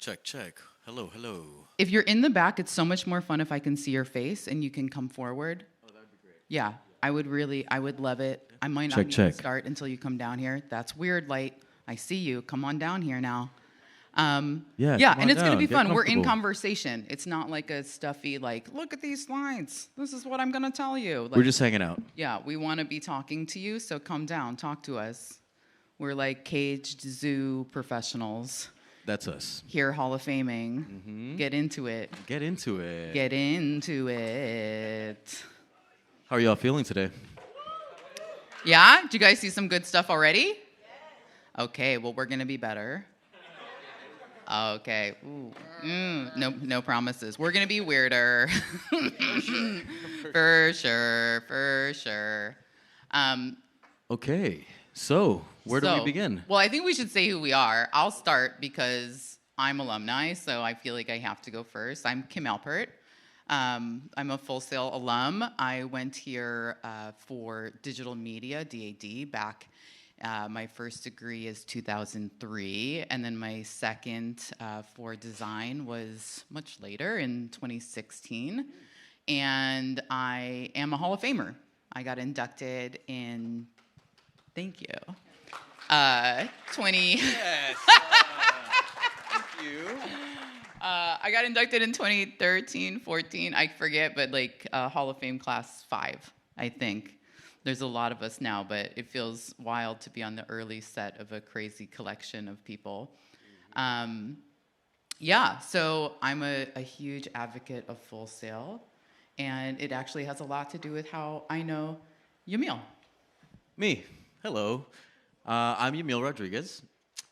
Check, check. Hello, hello. If you're in the back, it's so much more fun if I can see your face and you can come forward. Oh, that would be great. Yeah, I would love it. I might not even start until you come down here. That's weird, Light. I see you. Come on down here now. Yeah, and it's going to be fun. We're in comfortable. conversation. It's not like a stuffy, like, look at these slides. This is what I'm going to tell you. Like, We're just hanging out. yeah, we want to be talking to you, so come down, talk to us. We're like caged zoo professionals. That's us. Here, Hall of Faming. Mm-hmm. Get into it. Get into it. Get into it. How are y'all feeling today? Yeah? Did you guys see some good stuff already? Okay, well, we're going to be better. Okay. Ooh. No promises. We're going to be weirder. For sure. Okay. So, where do we begin? Well, I think we should say who we are. I'll start because I'm alumni, so I feel like I have to go first. I'm Kim Alpert. I'm a Full Sail alum. I went here for digital media, DAD, back. My first degree is 2003, and then my second for design was much later in 2016. And I am a Hall of Famer. I got inducted in... Thank you. 20. Yes. Thank you. I got inducted in 2013, 14. I forget, but like Hall of Fame class 5, I think. There's a lot of us now, but it feels wild to be on the early set of a crazy collection of people. Yeah, so I'm a huge advocate of Full Sail, and it actually has a lot to do with how I know Yamil. Me. Hello. I'm Yamil Rodriguez.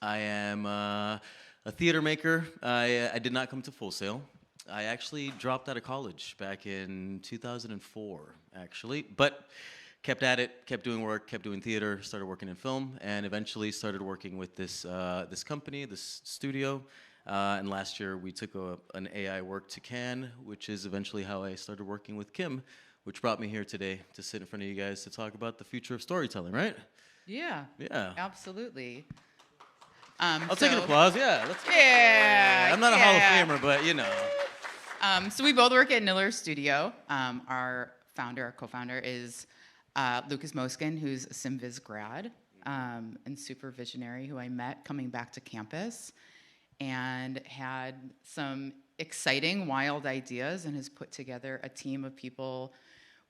I am a theater maker. I did not come to Full Sail. I actually dropped out of college back in 2004, actually. But kept at it, kept doing work, kept doing theater, started working in film, and eventually started working with this company, this studio. And last year we took an AI work to Cannes, which is eventually how I started working with Kim, which brought me here today to sit in front of you guys to talk about the future of storytelling, right? Yeah. Yeah. Absolutely. I'll take an applause. Yeah. Yeah. I'm not a Hall of Famer, but you know. So we both work at Niller Studio. Our co-founder is Lucas Moskin, who's a SimViz grad and super visionary, who I met coming back to campus and had some exciting, wild ideas and has put together a team of people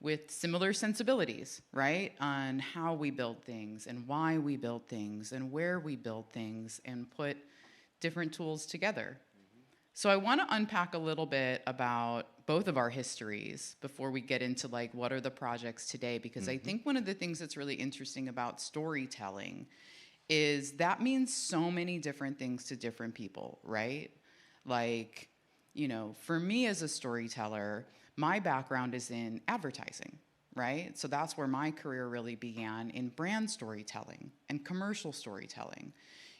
with similar sensibilities, right, on how we build things and why we build things and where we build things and put different tools together. So I want to unpack a little bit about both of our histories before we get into like what are the projects today, because I think one of the things that's really interesting about storytelling is that means so many different things to different people, right? Like, you know, for me as a storyteller, my background is in advertising, right? So that's where my career really began, in brand storytelling and commercial storytelling.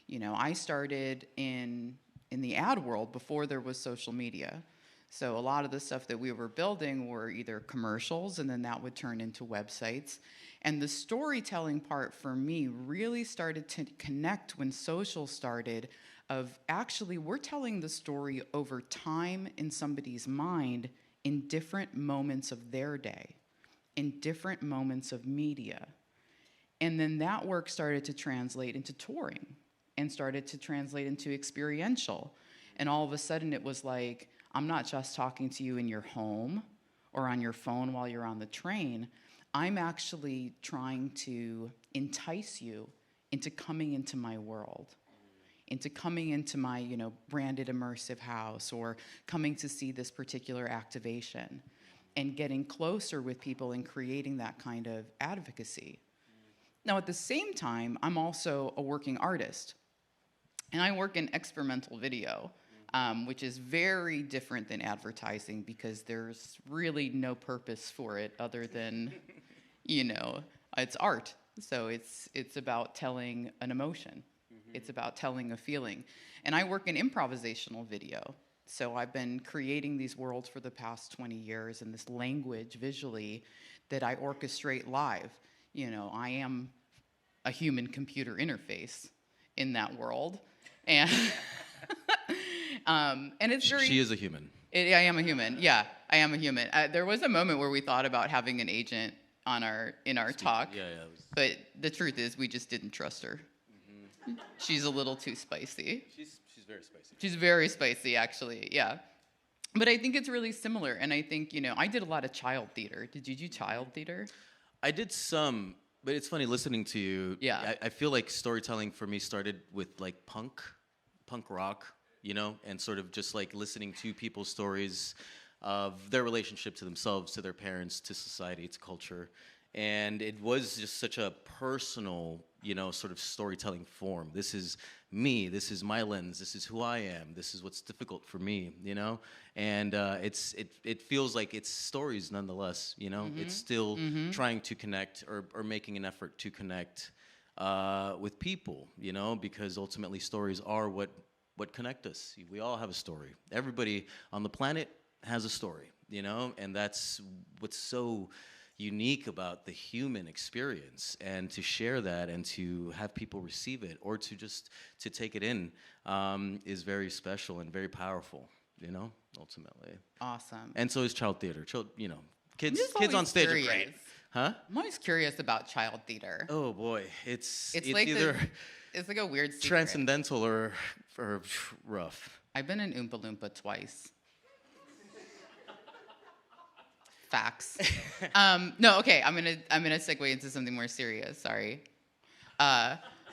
You know, I started in the ad world before there was social media. So a lot of the stuff that we were building were either commercials, and then that would turn into websites. And the storytelling part for me really started to connect when social started, of actually we're telling the story over time in somebody's mind in different moments of their day, in different moments of media. And then that work started to translate into touring and started to translate into experiential. And all of a sudden it was like, I'm not just talking to you in your home or on your phone while you're on the train. I'm actually trying to entice you into coming into my world, into coming into my, you know, branded immersive house, or coming to see this particular activation, and getting closer with people and creating that kind of advocacy. Now, at the same time, I'm also a working artist, and I work in experimental video, which is very different than advertising because there's really no purpose for it other than, you know, it's art. So it's about telling an emotion. It's about telling a feeling. And I work in improvisational video. So I've been creating these worlds for the past 20 years, and this language visually that I orchestrate live. You know, I am a human-computer interface in that world. And And it's very. She is a human. I am a human. Yeah, I am a human. There was a moment where we thought about having an agent in our talk. Yeah. But the truth is, we just didn't trust her. Mm-hmm. She's a little too spicy. She's very spicy. She's very spicy, actually. Yeah. But I think it's really similar. And I think, I did a lot of child theater. Did you do child theater? I did some, but it's funny listening to you. Yeah. I feel like storytelling for me started with like punk rock, and sort of just like listening to people's stories of their relationship to themselves, to their parents, to society, to culture. And it was just such a personal, sort of storytelling form. This is me. This is my lens. This is who I am. This is what's difficult for me, And it feels like it's stories nonetheless, Mm-hmm. It's still trying to connect or making an effort to connect with people, because ultimately stories are what connect us. We all have a story. Everybody on the planet has a story, and that's what's so unique about the human experience. And to share that and to have people receive it or to take it in is very special and very powerful, ultimately. Awesome. And so is child theater. Kids always on stage curious. are great. Huh? I'm always curious about child theater. Oh boy, it's like either it's like a weird secret. transcendental or rough. I've been in Oompa Loompa twice. Facts. No, okay. I'm gonna segue into something more serious. Sorry.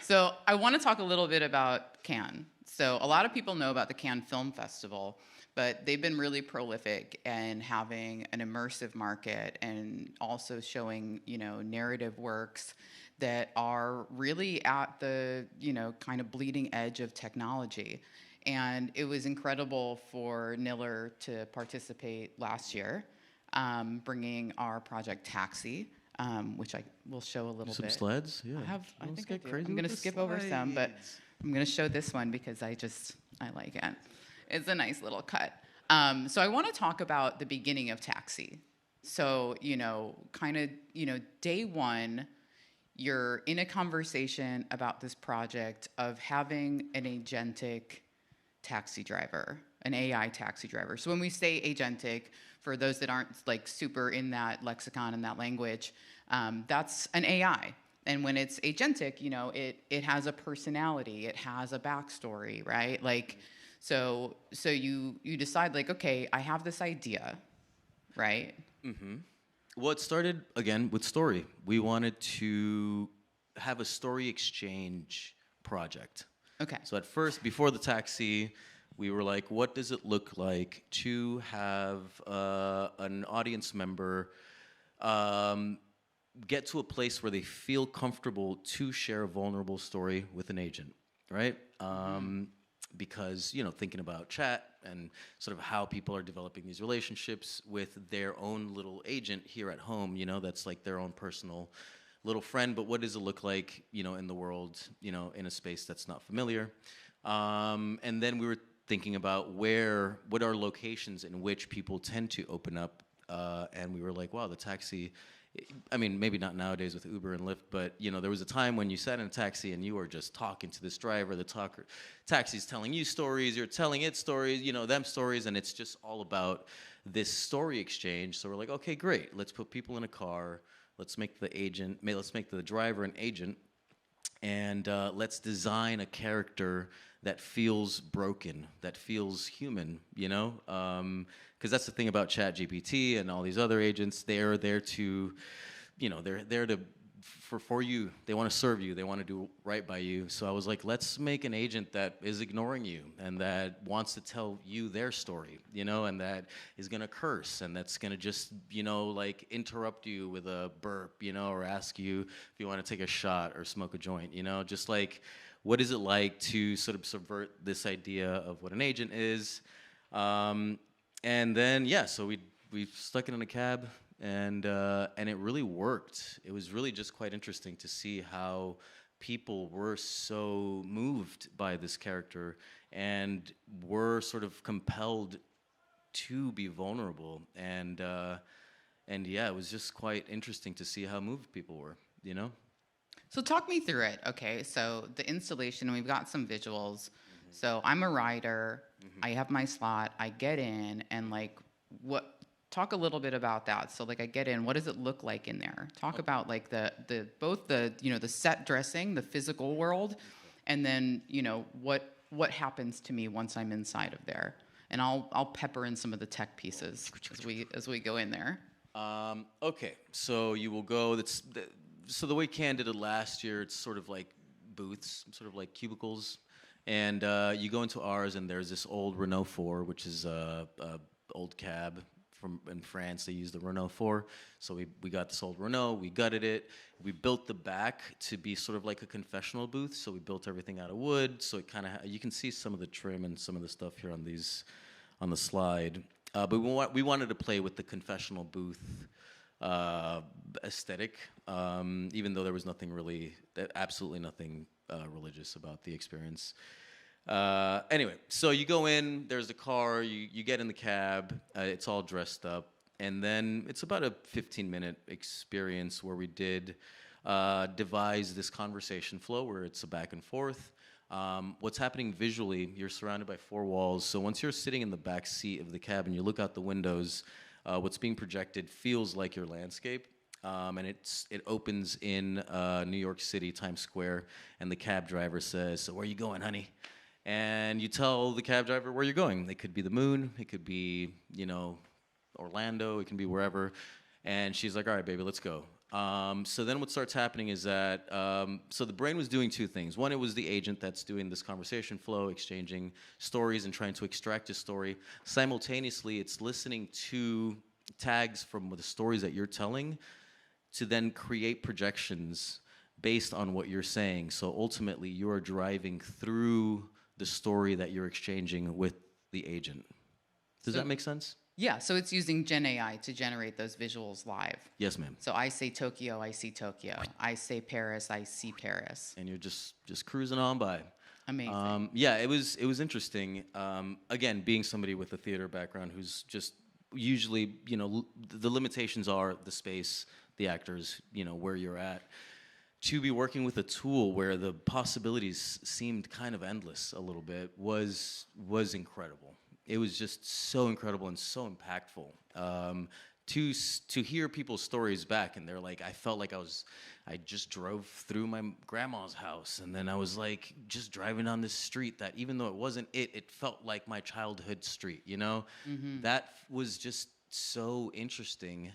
So I want to talk a little bit about Cannes. So a lot of people know about the Cannes Film Festival, but they've been really prolific in having an immersive market and also showing, narrative works that are really at the, kind of bleeding edge of technology. And it was incredible for Niller to participate last year, bringing our project Taxi, which I will show a little bit. Some sleds? Yeah. I think I do. crazy I'm going to with the skip over some, but slides. I'm going to show this one because I like it. It's a nice little cut. So I want to talk about the beginning of Taxi. So, day one, you're in a conversation about this project of having an agentic taxi driver, an AI taxi driver. So when we say agentic, for those that aren't like super in that lexicon and that language, that's an AI. And when it's agentic, it has a personality, it has a backstory, right? Like, so you decide like, okay, I have this idea, right? Mm-hmm. Well, it started again with story. We wanted to have a story exchange project. Okay. So at first, before the taxi, we were like, what does it look like to have an audience member get to a place where they feel comfortable to share a vulnerable story with an agent, right? Because, thinking about chat and sort of how people are developing these relationships with their own little agent here at home, that's like their own personal little friend, but what does it look like, in the world, in a space that's not familiar? And then we were thinking about what are locations in which people tend to open up, and we were like, wow, the taxi, I mean, maybe not nowadays with Uber and Lyft, but there was a time when you sat in a taxi and you were just talking to this driver. The taxi's telling you stories, you're telling it stories, them stories, and it's just all about this story exchange. So we're like, okay, great. Let's put people in a car. Let's make the driver an agent, and let's design a character that feels broken, that feels human, because that's the thing about ChatGPT and all these other agents. They're there to, they're there to for you. They want to serve you. They want to do right by you. So I was like, let's make an agent that is ignoring you and that wants to tell you their story, and that is gonna curse and that's gonna just, like interrupt you with a burp, or ask you if you want to take a shot or smoke a joint, just like. What is it like to sort of subvert this idea of what an agent is? And then, so we stuck it in a cab, and it really worked. It was really just quite interesting to see how people were so moved by this character and were sort of compelled to be vulnerable. And it was just quite interesting to see how moved people were, So talk me through it. Okay, so the installation, and we've got some visuals. So I'm a writer. I have my slot. I get in, and like, what? Talk a little bit about that. So like, I get in. What does it look like in there? Talk about like the both the the set dressing, the physical world, and then what happens to me once I'm inside of there. And I'll pepper in some of the tech pieces as we go in there. Okay, so you will go. So the way Can did it last year, it's sort of like booths, sort of like cubicles, and you go into ours, and there's this old Renault 4, which is a old cab from in France. They use the Renault 4, so we got this old Renault. We gutted it. We built the back to be sort of like a confessional booth. So we built everything out of wood. So it kind of you can see some of the trim and some of the stuff here on the slide. But we wanted to play with the confessional booth aesthetic, even though there was absolutely nothing religious about the experience. Anyway, so you go in, there's the car, you get in the cab, it's all dressed up, and then it's about a 15-minute experience where we did devise this conversation flow where it's a back and forth. What's happening visually, you're surrounded by 4 walls, so once you're sitting in the back seat of the cab and you look out the windows, what's being projected feels like your landscape. And it opens in New York City, Times Square, and the cab driver says, "So where are you going, honey?" And you tell the cab driver where you're going. It could be the moon, it could be, Orlando, it can be wherever. And she's like, "All right, baby, let's go." So then what starts happening is that, so the brain was doing 2 things. One, it was the agent that's doing this conversation flow, exchanging stories and trying to extract a story. Simultaneously, it's listening to tags from the stories that you're telling to then create projections based on what you're saying. So ultimately, you are driving through the story that you're exchanging with the agent. Does that make sense? Yeah, so it's using Gen AI to generate those visuals live. Yes, ma'am. So I say Tokyo, I see Tokyo. I say Paris, I see Paris. And you're just cruising on by. Amazing. Yeah, it was interesting. Again, being somebody with a theater background who's just usually, the limitations are the space, the actors, where you're at. To be working with a tool where the possibilities seemed kind of endless a little bit was incredible. It was just so incredible and so impactful. To hear people's stories back, and they're like, I felt like I just drove through my grandma's house, and then I was like just driving on this street that, even though it wasn't it felt like my childhood street, That was just so interesting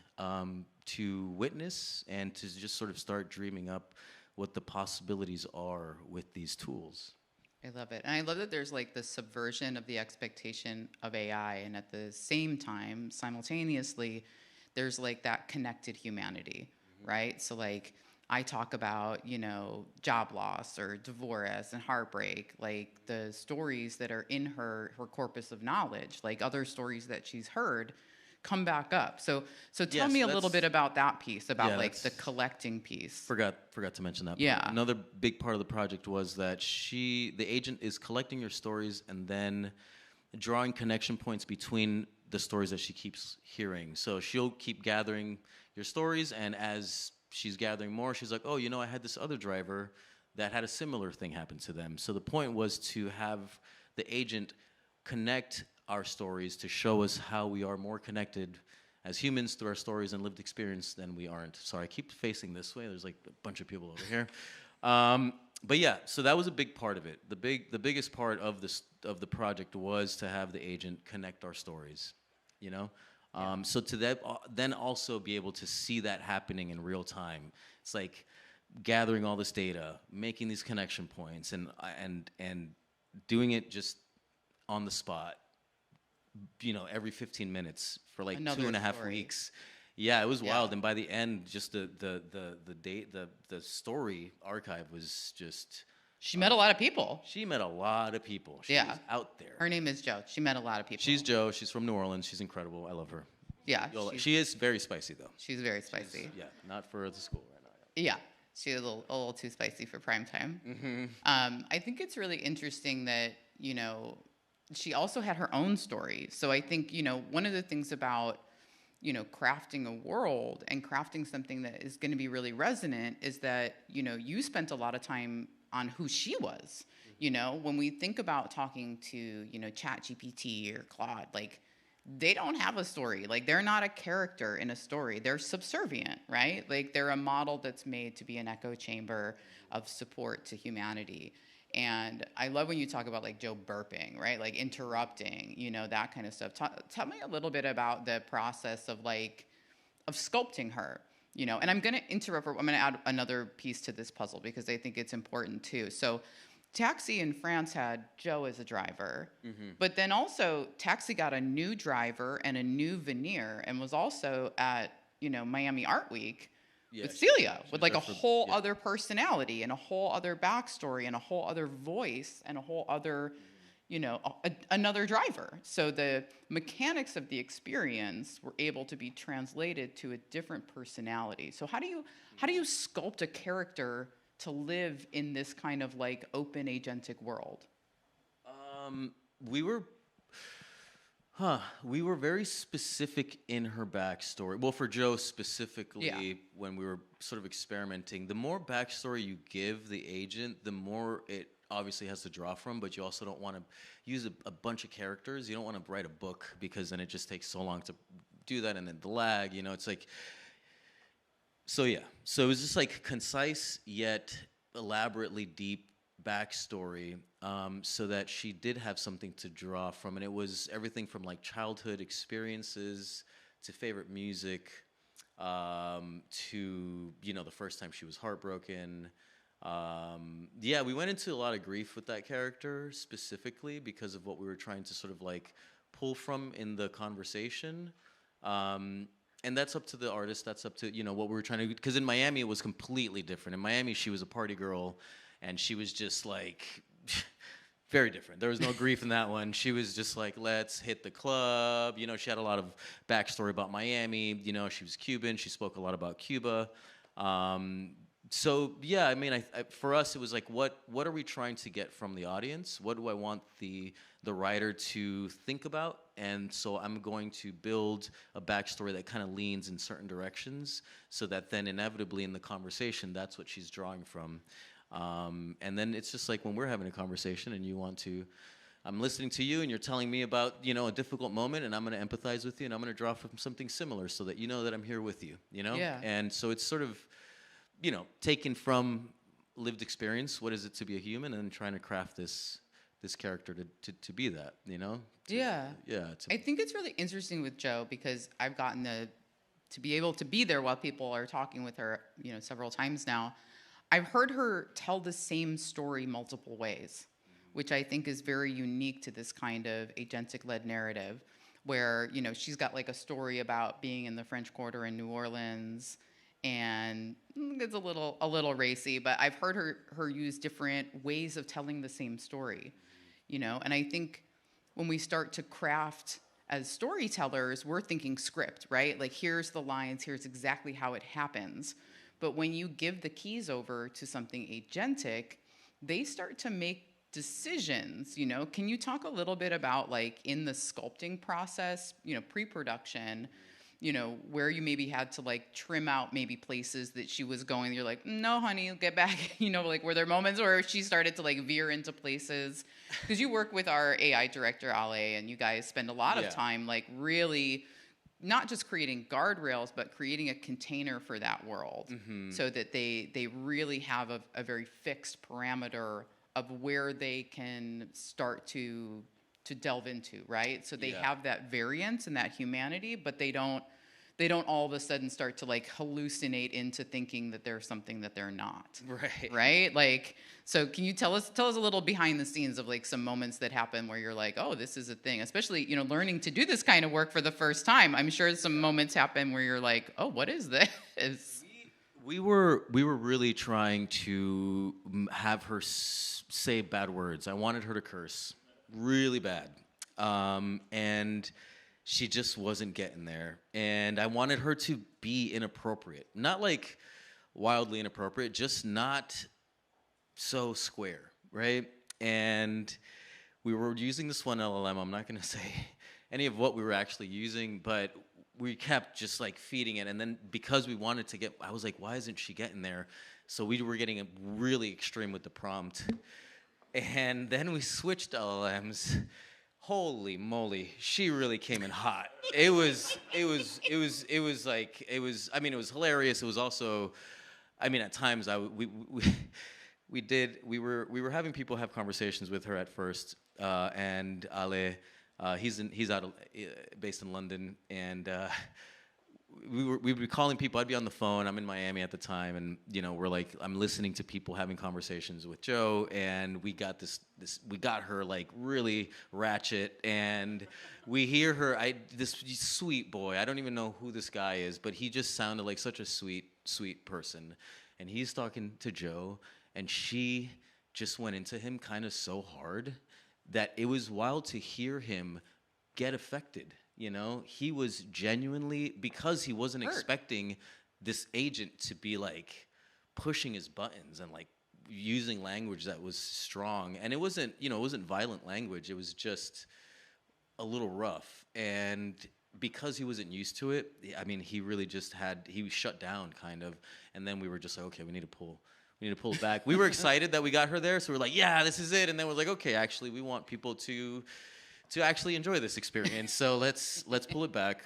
to witness and to just sort of start dreaming up what the possibilities are with these tools. I love it. And I love that there's like the subversion of the expectation of AI, and at the same time, simultaneously, there's like that connected humanity, right? So like I talk about, job loss or divorce and heartbreak, like the stories that are in her corpus of knowledge, like other stories that she's heard come back up. So tell me a little bit about that piece, about like the collecting piece. Forgot to mention that. Yeah. Another big part of the project was that the agent is collecting your stories and then drawing connection points between the stories that she keeps hearing. So she'll keep gathering your stories, and as she's gathering more, she's like, "Oh, I had this other driver that had a similar thing happen to them." So the point was to have the agent connect our stories to show us how we are more connected as humans through our stories and lived experience than we aren't. Sorry, I keep facing this way. There's like a bunch of people over here. But yeah, so that was a big part of it. The biggest part of the project was to have the agent connect our stories, So to that, then also be able to see that happening in real time. It's like gathering all this data, making these connection points, and doing it just on the spot. Every 15 minutes for like Another 2.5 story. weeks. Yeah, it was wild. And by the end, just the story archive was just. She met a lot of people. She met a lot of people. She was out there. Her name is Jo. She met a lot of people. She's Jo. She's from New Orleans. She's incredible. I love her. Yeah. She is very spicy though. She's very spicy. Not for the school right now. Yeah. She's a little too spicy for prime time. Mm-hmm. I think it's really interesting that, she also had her own story. So I think, one of the things about, crafting a world and crafting something that is going to be really resonant is that, you spent a lot of time on who she was. You know, when we think about talking to, you know, ChatGPT or Claude, like, they don't have a story. Like, they're not a character in a story. They're subservient, right? Like, they're a model that's made to be an echo chamber of support to humanity. And I love when you talk about like Joe burping, right? Like interrupting, you know, that kind of stuff. Tell me a little bit about the process of like, of sculpting her, you know. And I'm going to interrupt her. I'm going to add another piece to this puzzle because I think it's important too. So Taxi in France had Joe as a driver, but then also Taxi got a new driver and a new veneer and was also at, you know, Miami Art Week with Celia, with like a whole other personality and a whole other backstory and a whole other voice and a whole other, you know, another driver. So the mechanics of the experience were able to be translated to a different personality. So how do you sculpt a character to live in this kind of like open agentic world? We were very specific in her backstory. Well, for Joe specifically, when we were sort of experimenting, the more backstory you give the agent, the more it obviously has to draw from, but you also don't want to use a bunch of characters. You don't want to write a book because then it just takes so long to do that, and then the lag, you know, it's like... So yeah, so it was just like concise yet elaborately deep backstory, so that she did have something to draw from, and it was everything from like childhood experiences to favorite music, to, you know, the first time she was heartbroken. Yeah, we went into a lot of grief with that character specifically because of what we were trying to sort of like pull from in the conversation. And that's up to the artist. That's up to, you know, what we were trying to... Because in Miami, it was completely different. In Miami, she was a party girl, and she was just, like, very different. There was no grief in that one. She was just like, let's hit the club. You know, she had a lot of backstory about Miami. You know, she was Cuban. She spoke a lot about Cuba. So, yeah, I mean, for us, it was like, what are we trying to get from the audience? What do I want the writer to think about? And so I'm going to build a backstory that kind of leans in certain directions so that then inevitably in the conversation, that's what she's drawing from. And then it's just like when we're having a conversation and you want to... I'm listening to you and you're telling me about, you know, a difficult moment, and I'm going to empathize with you and I'm going to draw from something similar so that you know that I'm here with you, you know? Yeah. And so it's sort of... you know, taken from lived experience, what is it to be a human, and trying to craft this character to be that, you know? Yeah. Yeah. I think it's really interesting with Joe because I've gotten to be able to be there while people are talking with her, you know, several times now. I've heard her tell the same story multiple ways, which I think is very unique to this kind of agentic-led narrative where, you know, she's got like a story about being in the French Quarter in New Orleans, and it's a little racy, but I've heard her use different ways of telling the same story, you know. And I think when we start to craft as storytellers, we're thinking script, right? Like, here's the lines, here's exactly how it happens. But when you give the keys over to something agentic, they start to make decisions, you know. Can you talk a little bit about, like, in the sculpting process, you know, pre-production, you know, where you maybe had to like trim out maybe places that she was going, you're like, no, honey, get back. You know, like, were there moments where she started to like veer into places? Because you work with our AI director, Ale, and you guys spend a lot of time like really not just creating guardrails, but creating a container for that world, so that they really have a very fixed parameter of where they can start to delve into, right? So they have that variance and that humanity, but they don't all of a sudden start to like hallucinate into thinking that they're something that they're not. Right? Like, so can you tell us a little behind the scenes of like some moments that happen where you're like, oh, this is a thing, especially, you know, learning to do this kind of work for the first time. I'm sure some moments happen where you're like, oh, what is this? We were really trying to have her say bad words. I wanted her to curse really bad. And she just wasn't getting there. And I wanted her to be inappropriate. Not like wildly inappropriate, just not so square, right? And we were using this one LLM. I'm not going to say any of what we were actually using, but we kept just like feeding it. And then because we wanted to get, I was like, why isn't she getting there? So we were getting really extreme with the prompt. And then we switched LLMs. Holy moly, she really came in hot. I mean, it was hilarious. It was also, I mean, at times we were having people have conversations with her at first, and Ale, he's based in London, and we'd be calling people. I'd be on the phone. I'm in Miami at the time, and I'm listening to people having conversations with Joe, and we got we got her like really ratchet, and we hear her. This sweet boy. I don't even know who this guy is, but he just sounded like such a sweet person, and he's talking to Joe, and she just went into him kind of so hard that it was wild to hear him get affected. He was genuinely, because he wasn't expecting this agent to be like pushing his buttons and like using language that was strong. And it wasn't violent language. It was just a little rough. And because he wasn't used to it, I mean, he really he was shut down kind of. And then we were just like, okay, we need to pull it back. We were excited that we got her there. So we're like, yeah, this is it. And then we're like, okay, actually, we want people to actually enjoy this experience. So let's pull it back.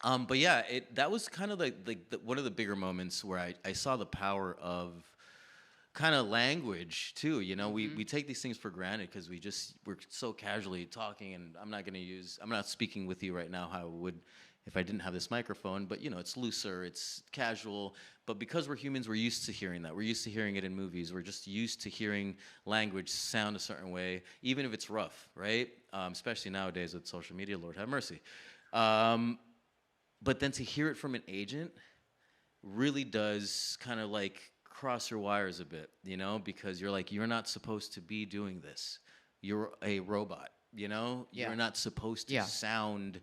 But yeah, that was kind of one of the bigger moments where I saw the power of kind of language too. We take these things for granted because we're so casually talking, and I'm not speaking with you right now how I would if I didn't have this microphone, but it's looser, it's casual. But because we're humans, we're used to hearing that. We're used to hearing it in movies. We're just used to hearing language sound a certain way, even if it's rough, right? Especially nowadays with social media, Lord have mercy. But then to hear it from an agent really does kind of like cross your wires a bit, because you're like, you're not supposed to be doing this. You're a robot, Yeah. You're not supposed to sound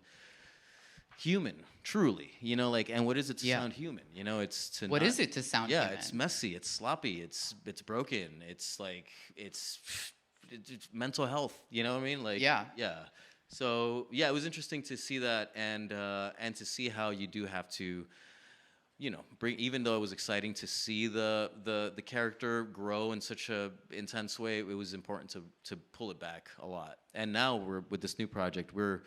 human, truly, and what is it to sound human? It's to What is it to sound human? Yeah, it's messy, it's sloppy, it's broken, it's like it's mental health, you know what I mean? Like yeah. So yeah, it was interesting to see that, and to see how you do have to bring, even though it was exciting to see the character grow in such a intense way, it was important to pull it back a lot. And now with this new project, we're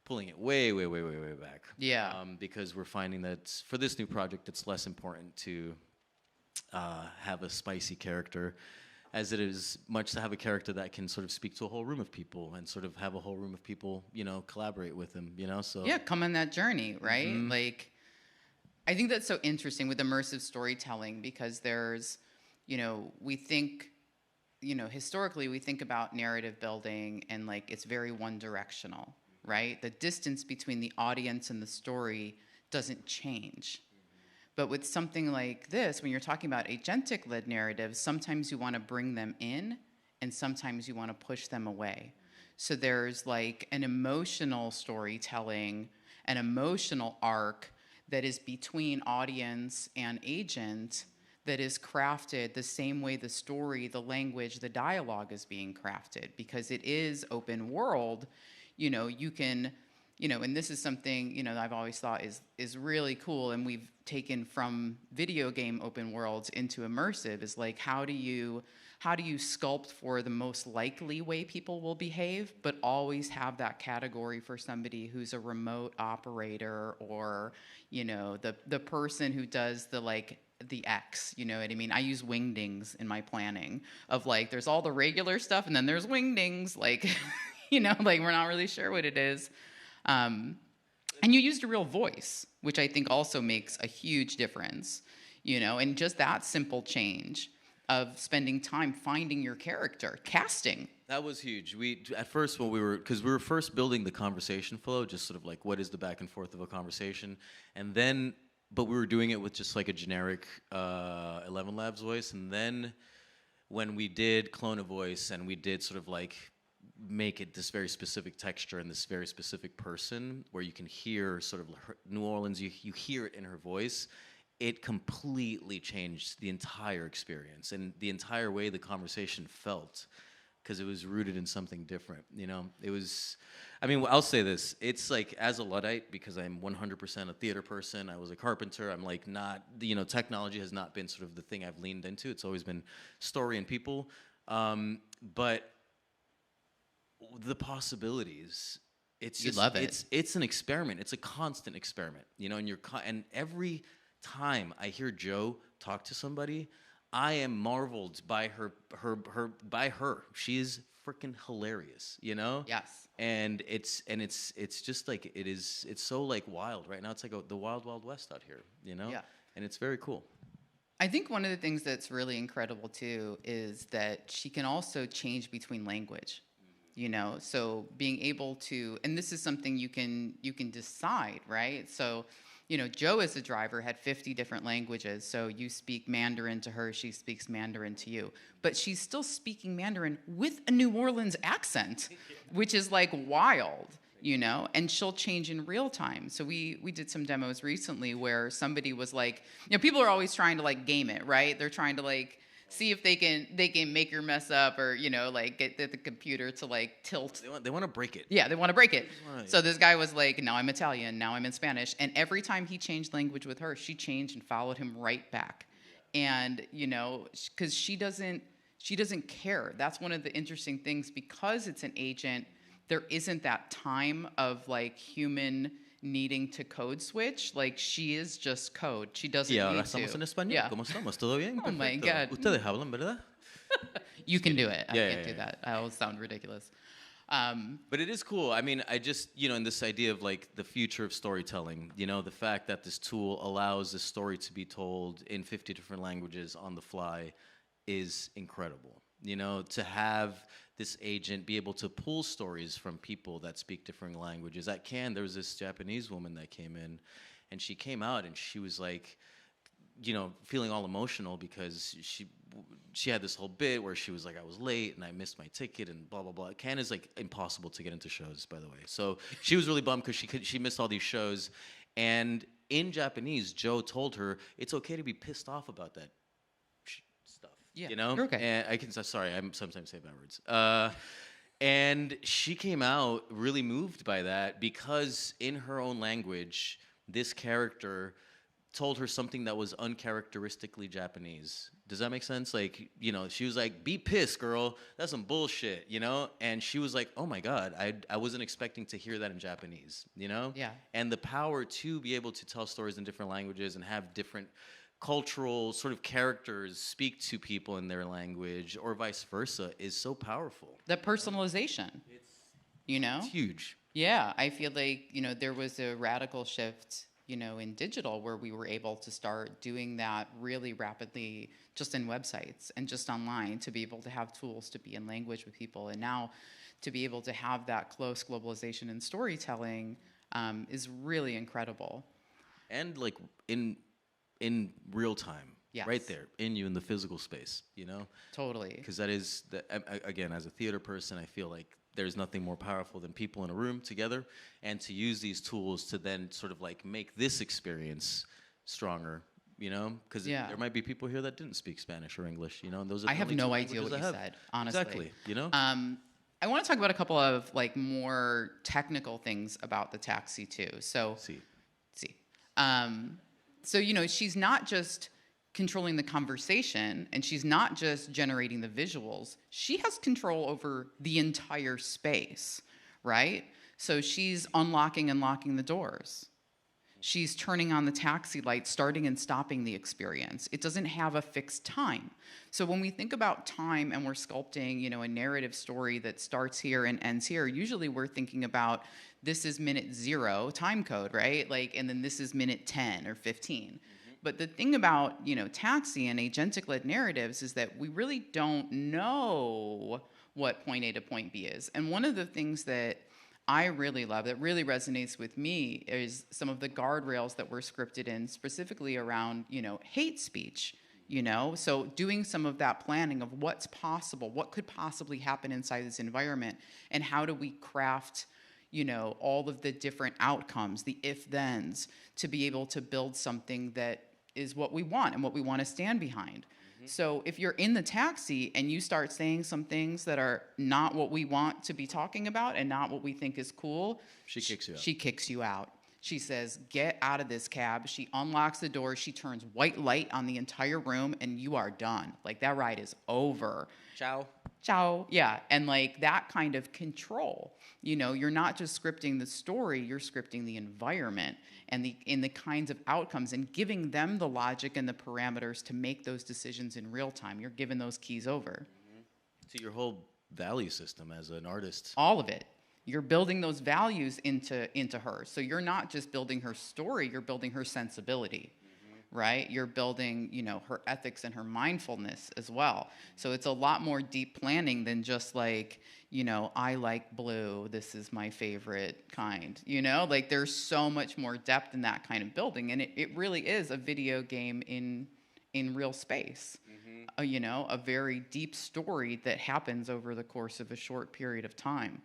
pulling it way back. Yeah. Because we're finding that for this new project, it's less important to have a spicy character as it is much to have a character that can sort of speak to a whole room of people and sort of have a whole room of people, collaborate with him, so. Yeah, come on that journey, right? Mm-hmm. Like, I think that's so interesting with immersive storytelling because there's, we think, historically we think about narrative building and like it's very one directional. Right? The distance between the audience and the story doesn't change. But with something like this, when you're talking about agentic-led narratives, sometimes you want to bring them in and sometimes you want to push them away. So there's like an emotional storytelling, an emotional arc that is between audience and agent that is crafted the same way the story, the language, the dialogue is being crafted because it is open world. You can, and this is something, that I've always thought is really cool, and we've taken from video game open worlds into immersive, is like, how do you sculpt for the most likely way people will behave, but always have that category for somebody who's a remote operator or, the person who does the X, you know what I mean? I use wingdings in my planning of like, there's all the regular stuff and then there's wingdings, like, like we're not really sure what it is. And you used a real voice, which I think also makes a huge difference, and just that simple change of spending time finding your character, casting. That was huge. At first, because we were first building the conversation flow, just sort of like what is the back and forth of a conversation, and then, but we were doing it with just like a generic 11 Labs voice, and then when we did clone a voice and we did sort of like make it this very specific texture and this very specific person where you can hear sort of New Orleans, you hear it in her voice, it completely changed the entire experience and the entire way the conversation felt because it was rooted in something different, It was, I'll say this, it's like as a Luddite, because I'm 100% a theater person, I was a carpenter, I'm like not, technology has not been sort of the thing I've leaned into, it's always been story and people. But the possibilities, it's You just, love it. it's an experiment. It's a constant experiment, you know. And and every time I hear Joe talk to somebody, I am marveled by her. She is freaking hilarious, you know. Yes. And it's just like it's so like wild right now. It's like the wild wild west out here, you know. Yeah. And it's very cool. I think one of the things that's really incredible too is that she can also change between language. You know, so being able to, and this is something you can decide, right? So, you know, Joe as a driver had 50 different languages. So you speak Mandarin to her, she speaks Mandarin to you, but she's still speaking Mandarin with a New Orleans accent, which is like wild. You know, and she'll change in real time. So we did some demos recently where somebody was like, you know, people are always trying to like game it, right? They're trying to like see if they can make her mess up, or you know, like get the computer to like tilt. They want to break it. Yeah, they want to break it. Right. So this guy was like, now I'm Italian, now I'm in Spanish, and every time he changed language with her, she changed and followed him right back. And you know, because she doesn't care. That's one of the interesting things, because it's an agent. There isn't that time of like human needing to code switch. Like she is just code. She doesn't Y need ahora to. estamos en español. Yeah. ¿Cómo estamos? ¿Todo bien? Oh my Perfecto. God. Ustedes hablan, ¿verdad? You can do it. I Yeah, can't yeah, do yeah. that. I will sound ridiculous. But it is cool. I mean, I just, you know, in this idea of like the future of storytelling, you know, the fact that this tool allows a story to be told in 50 different languages on the fly is incredible. You know, to have this agent be able to pull stories from people that speak different languages. At Cannes, there was this Japanese woman that came in, and she came out and she was like, you know, feeling all emotional because she had this whole bit where she was like, I was late and I missed my ticket and blah blah blah. Cannes is like impossible to get into shows, by the way. So she was really bummed because she missed all these shows, and in Japanese, Joe told her it's okay to be pissed off about that stuff. Yeah, You know? you're okay. And I can, sorry, I sometimes say bad words. And she came out really moved by that because in her own language, this character told her something that was uncharacteristically Japanese. Does that make sense? Like, you know, she was like, be pissed, girl. That's some bullshit, you know? And she was like, oh my God, I wasn't expecting to hear that in Japanese, you know? Yeah. And the power to be able to tell stories in different languages and have different cultural sort of characters speak to people in their language or vice versa is so powerful. The personalization. You know? It's huge. Yeah, I feel like, you know, there was a radical shift, you know, in digital where we were able to start doing that really rapidly just in websites and just online, to be able to have tools to be in language with people. And now to be able to have that close globalization in storytelling is really incredible. And like in real time. Yes. Right there in you in the physical space, you know? Totally. Because that is, again, as a theater person, I feel like there's nothing more powerful than people in a room together, and to use these tools to then sort of like make this experience stronger, you know? Because there might be people here that didn't speak Spanish or English, you know? And those are I have only two no idea what languages you I have. said, honestly. Exactly, you know? I want to talk about a couple of like more technical things about the taxi too. So, See. So, you know, she's not just controlling the conversation and she's not just generating the visuals. She has control over the entire space, right? So she's unlocking and locking the doors. She's turning on the taxi light, starting and stopping the experience. It doesn't have a fixed time. So when we think about time and we're sculpting, you know, a narrative story that starts here and ends here, usually we're thinking about this is minute 0 time code, right? Like, and then this is minute 10 or 15. But the thing about, you know, taxi and agentic-led narratives is that we really don't know what point A to point B is. And one of the things that I really love, that really resonates with me, is some of the guardrails that were scripted in, specifically around, you know, hate speech, you know? So doing some of that planning of what's possible, what could possibly happen inside this environment, and how do we craft, you know, all of the different outcomes, the if-thens, to be able to build something that is what we want and what we want to stand behind. So if you're in the taxi and you start saying some things that are not what we want to be talking about and not what we think is cool, She kicks you out. She kicks you out. She says, get out of this cab. She unlocks the door. She turns white light on the entire room, and you are done. Like, that ride is over. Ciao. Ciao. Yeah. And like that kind of control, you're not just scripting the story, you're scripting the environment and the kinds of outcomes and giving them the logic and the parameters to make those decisions in real time. You're giving those keys over. To your whole value system as an artist. All of it. You're building those values into her. So you're not just building her story, you're building her sensibility. Right? You're building, her ethics and her mindfulness as well. So it's a lot more deep planning than just like, I like blue. This is my favorite kind, like there's so much more depth in that kind of building. And it really is a video game in real space, a very deep story that happens over the course of a short period of time.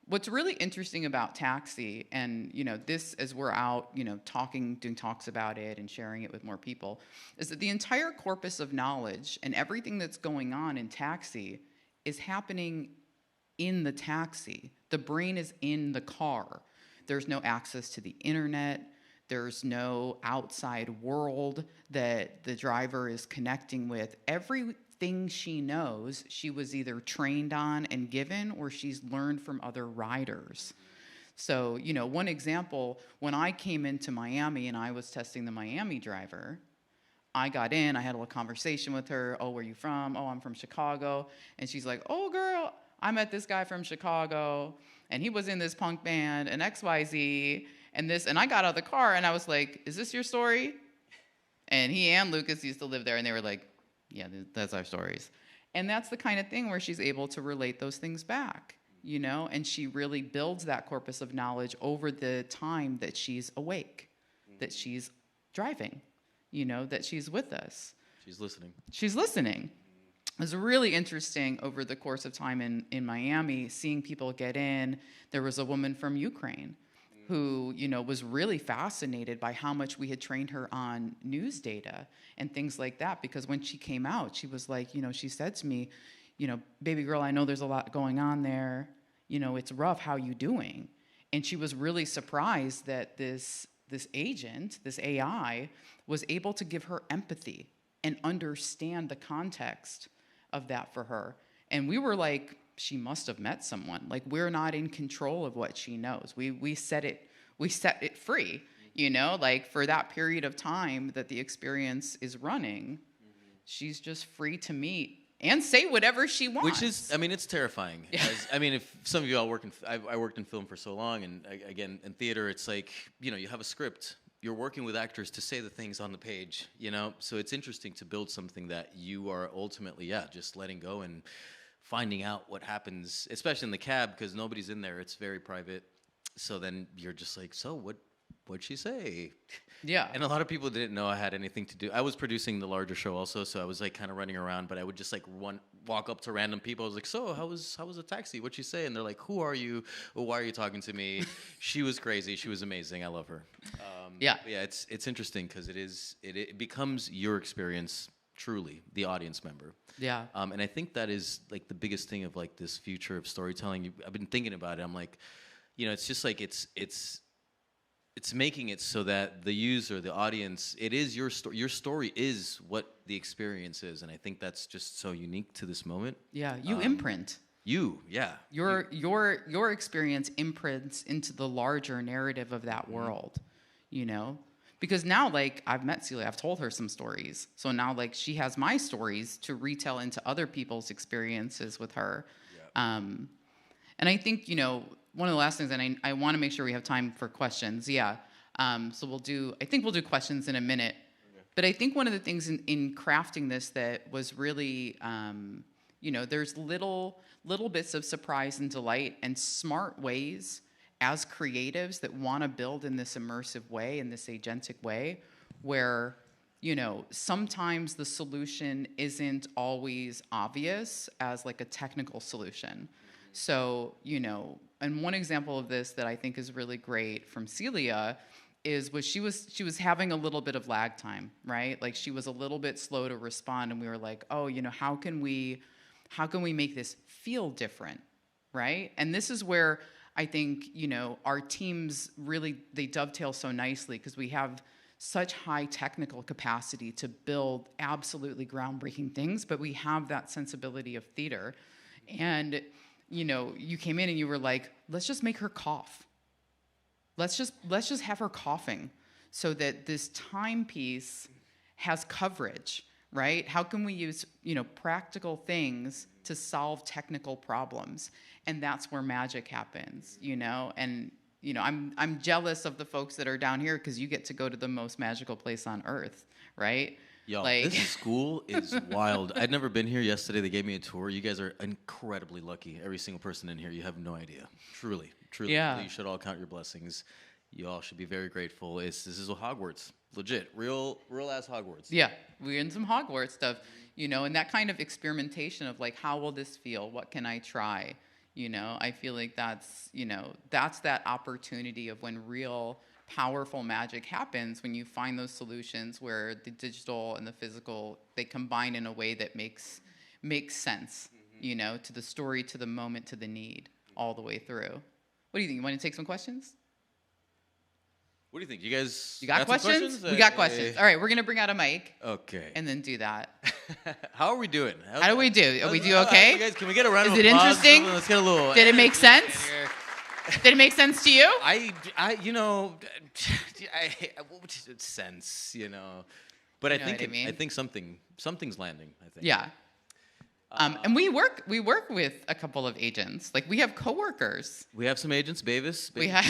What's really interesting about Taxi, and this as we're out, talking, doing talks about it and sharing it with more people, is that the entire corpus of knowledge and everything that's going on in Taxi is happening in the taxi. The brain is in the car. There's no access to the internet. There's no outside world that the driver is connecting with. Everything she knows, she was either trained on and given, or she's learned from other riders. So, one example, when I came into Miami and I was testing the Miami driver, I got in, I had a little conversation with her. Oh, where are you from? Oh, I'm from Chicago. And she's like, oh, girl, I met this guy from Chicago, and he was in this punk band, and XYZ, and this. And I got out of the car, and I was like, is this your story? And he and Lucas used to live there, and they were like, yeah, that's our stories. And that's the kind of thing where she's able to relate those things back, and she really builds that corpus of knowledge over the time that she's awake, that she's driving, that she's with us. She's listening. She's listening. It was really interesting over the course of time in Miami, seeing people get in. There was a woman from Ukraine who, was really fascinated by how much we had trained her on news data and things like that. Because when she came out, she was like, she said to me, baby girl, I know there's a lot going on there. It's rough. How you doing? And she was really surprised that this agent, this AI, was able to give her empathy and understand the context of that for her. And we were like, she must have met someone. Like, we're not in control of what she knows. We set it free, like for that period of time that the experience is running, she's just free to meet and say whatever she wants. Which is, it's terrifying. If some of you all I worked in film for so long, and again, in theater, it's like, you have a script. You're working with actors to say the things on the page, So it's interesting to build something that you are ultimately, just letting go and finding out what happens, especially in the cab, because nobody's in there. It's very private. So then you're just like, so what'd she say? Yeah. And a lot of people didn't know I had anything to do. I was producing the larger show also, so I was like kind of running around, but I would just like walk up to random people. I was like, so how was the taxi? What'd she say? And they're like, who are you? Well, why are you talking to me? She was crazy. She was amazing. I love her. Yeah, it's interesting because it becomes your experience, truly, the audience member. Yeah. And I think that is like the biggest thing of like this future of storytelling. I've been thinking about it. I'm like, it's just like it's making it so that the user, the audience, it is your story. Your story is what the experience is, and I think that's just so unique to this moment. Yeah, you imprint. Your experience imprints into the larger narrative of that world, Because now, like, I've met Celia, I've told her some stories. So now, like, she has my stories to retell into other people's experiences with her. Yeah. And I think, one of the last things, and I want to make sure we have time for questions. Yeah. So we'll do questions in a minute. Okay. But I think one of the things in crafting this that was really, there's little bits of surprise and delight and smart ways as creatives that want to build in this immersive way, in this agentic way, where, sometimes the solution isn't always obvious as like a technical solution. So, and one example of this that I think is really great from Celia she was having a little bit of lag time, right? Like she was a little bit slow to respond, and we were like, oh, how can we make this feel different, right? And this is where I think, our teams really, they dovetail so nicely because we have such high technical capacity to build absolutely groundbreaking things, but we have that sensibility of theater. And, you came in and you were like, let's just make her cough. Let's just have her coughing so that this timepiece has coverage, right? How can we use, practical things to solve technical problems? And that's where magic happens, And, I'm jealous of the folks that are down here because you get to go to the most magical place on earth, right? Yo, this school is wild. I'd never been here. Yesterday they gave me a tour. You guys are incredibly lucky. Every single person in here, you have no idea. Truly. Yeah. You should all count your blessings. You all should be very grateful. This is Hogwarts. Legit. Real ass Hogwarts. Yeah, we're in some Hogwarts stuff, and that kind of experimentation of like, how will this feel? What can I try? I feel like that's that opportunity of when real powerful magic happens, when you find those solutions where the digital and the physical, they combine in a way that makes sense, to the story, to the moment, to the need, all the way through. What do you think? You want to take some questions? What do you think? You guys got questions? We got questions. All right, we're going to bring out a mic. Okay. And then do that. How are we doing? How do we do? Are we do okay? Guys, can we get a round of applause? Is it interesting? Let's get a little... Did it make sense? Did it make sense to you? Sense, But I think something's landing, I think. Yeah. And we work with a couple of agents. Like, we have coworkers. We have some agents, Bavis. We have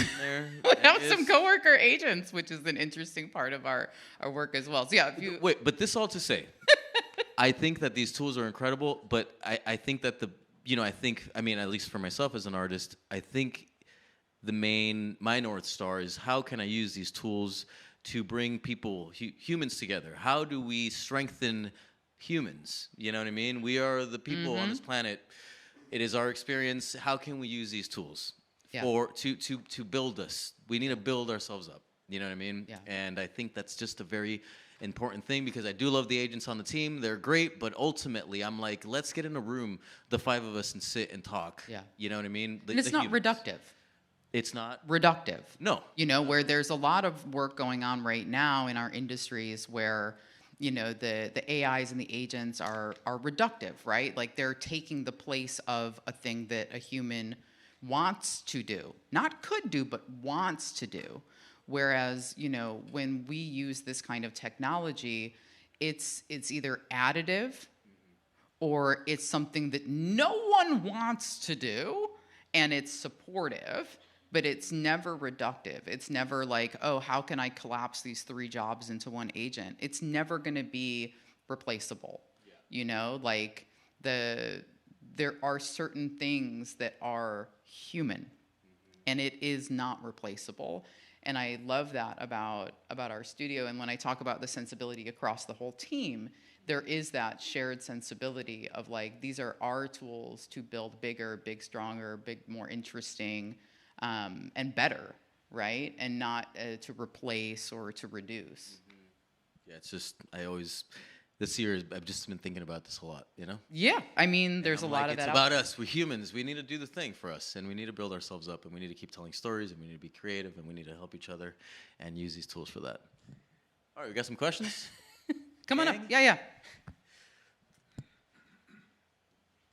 some coworker agents, which is an interesting part of our work as well. So yeah, wait, but this all to say, I think that these tools are incredible, but I think that at least for myself as an artist, I think my North Star is how can I use these tools to bring people, humans together? How do we strengthen humans? You know what I mean? We are the people on this planet. It is our experience. How can we use these tools to build us? We need to build ourselves up. You know what I mean? Yeah. And I think that's just a very important thing because I do love the agents on the team. They're great, but ultimately I'm like, let's get in a room, the five of us, and sit and talk. Yeah. You know what I mean? And it's not reductive. It's not reductive. No. Where there's a lot of work going on right now in our industries where, the AIs and the agents are reductive, right? Like, they're taking the place of a thing that a human wants to do. Not could do, but wants to do. Whereas, when we use this kind of technology, it's either additive or it's something that no one wants to do and it's supportive. But it's never reductive. It's never like, oh, how can I collapse these 3 jobs into one agent? It's never going to be replaceable. Yeah. There are certain things that are human, and it is not replaceable. And I love that about our studio. And when I talk about the sensibility across the whole team, there is that shared sensibility of like, these are our tools to build bigger, big, stronger, big, more interesting, and better, right? And not to replace or to reduce. Yeah, it's just, this year, I've just been thinking about this a lot, Yeah, I mean, there's a lot of that. It's about us. We're humans. We need to do the thing for us, and we need to build ourselves up, and we need to keep telling stories, and we need to be creative, and we need to help each other and use these tools for that. All right, we got some questions? Come on up. Yeah.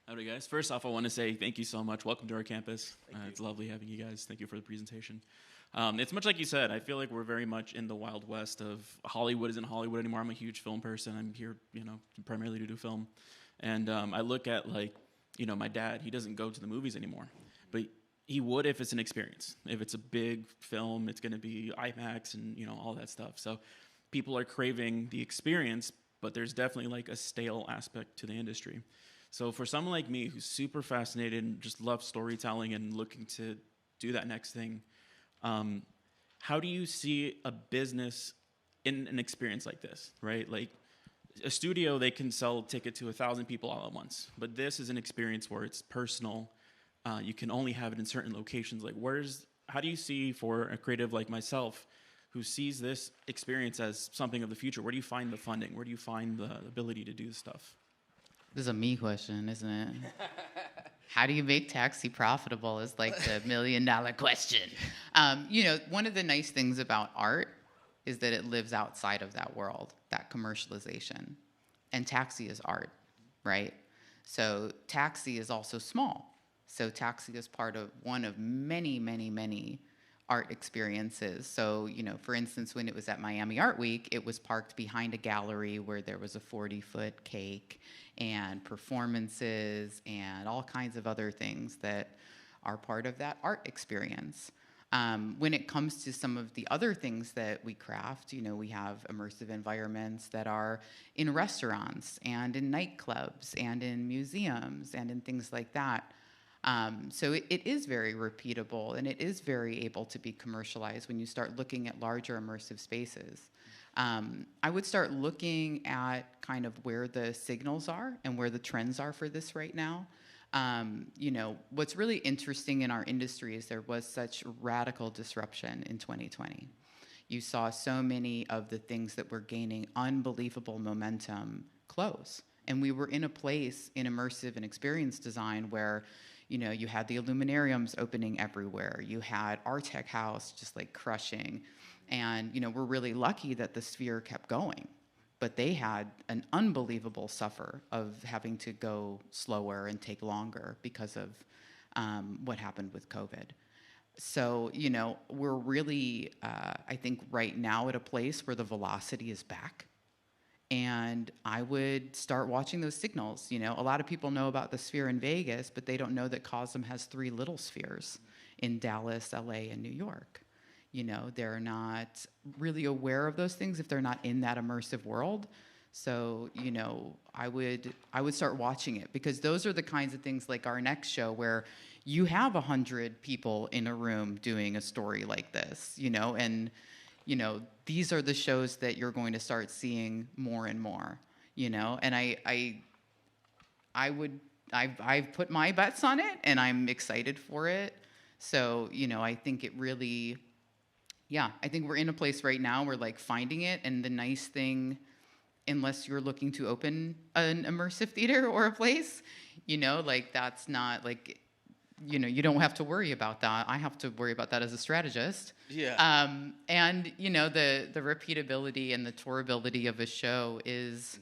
Howdy, guys. First off, I want to say thank you so much. Welcome to our campus. It's lovely having you guys. Thank you for the presentation. It's much like you said. I feel like we're very much in the Wild West of Hollywood isn't Hollywood anymore. I'm a huge film person. I'm here, primarily to do film. And I look at, my dad. He doesn't go to the movies anymore. But he would if it's an experience. If it's a big film, it's going to be IMAX and, all that stuff. So people are craving the experience, but there's definitely, a stale aspect to the industry. So for someone like me who's super fascinated and just loves storytelling and looking to do that next thing, how do you see a business in an experience like this, right? Like a studio, they can sell a ticket to 1,000 people all at once. But this is an experience where it's personal. You can only have it in certain locations. Like how do you see for a creative like myself who sees this experience as something of the future, where do you find the funding? Where do you find the ability to do this stuff? This is a me question, isn't it? How do you make Taxi profitable is like the $1 million question. One of the nice things about art is that it lives outside of that world, that commercialization. And Taxi is art, right? So Taxi is also small. So Taxi is part of one of many, many, many art experiences. So, for instance, when it was at Miami Art Week, it was parked behind a gallery where there was a 40-foot cake and performances and all kinds of other things that are part of that art experience. When it comes to some of the other things that we craft, we have immersive environments that are in restaurants and in nightclubs and in museums and in things like that. So it is very repeatable, and it is very able to be commercialized when you start looking at larger immersive spaces. I would start looking at kind of where the signals are and where the trends are for this right now. What's really interesting in our industry is there was such radical disruption in 2020. You saw so many of the things that were gaining unbelievable momentum close. And we were in a place in immersive and experience design where, you had the Illuminariums opening everywhere. You had Artec House just like crushing. And, we're really lucky that the Sphere kept going. But they had an unbelievable suffer of having to go slower and take longer because of what happened with COVID. So, we're really, I think, right now at a place where the velocity is back. And I would start watching those signals. A lot of people know about the Sphere in Vegas, but they don't know that COSM has 3 little spheres in Dallas, LA, and New York. They're not really aware of those things if they're not in that immersive world. So, I would start watching it, because those are the kinds of things like our next show where you have 100 people in a room doing a story like this, and these are the shows that you're going to start seeing more and more, and I've put my bets on it, and I'm excited for it. So, I think it really, I think we're in a place right now where like finding it, and the nice thing, unless you're looking to open an immersive theater or a place, like that's not like, you don't have to worry about that. I have to worry about that as a strategist. Yeah. And the repeatability and the tourability of a show is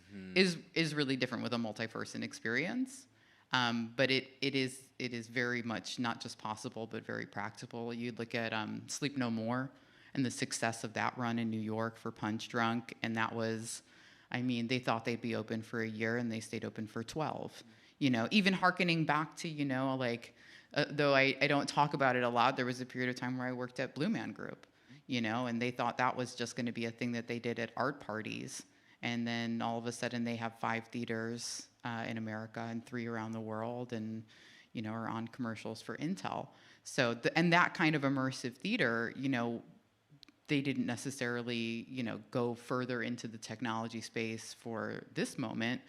really different with a multi-person experience. But it is very much not just possible, but very practical. You look at Sleep No More and the success of that run in New York for Punch Drunk, and that was, they thought they'd be open for a year, and they stayed open for 12. Even hearkening back to, though I don't talk about it a lot, there was a period of time where I worked at Blue Man Group, and they thought that was just going to be a thing that they did at art parties. And then all of a sudden they have 5 theaters in America and 3 around the world, and, are on commercials for Intel. So, and that kind of immersive theater, they didn't necessarily, go further into the technology space for this moment.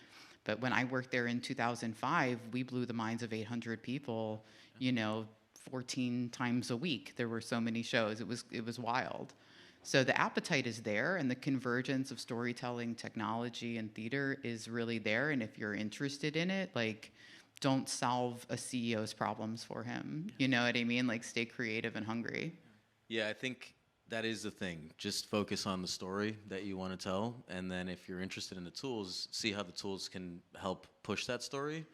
But when I worked there in 2005, we blew the minds of 800 people, 14 times a week. There were so many shows. It was wild. So the appetite is there, and the convergence of storytelling, technology, and theater is really there. And if you're interested in it, like, don't solve a CEO's problems for him. You know what I mean? Like, stay creative and hungry. Yeah, I think that is the thing. Just focus on the story that you want to tell, and then if you're interested in the tools, see how the tools can help push that story.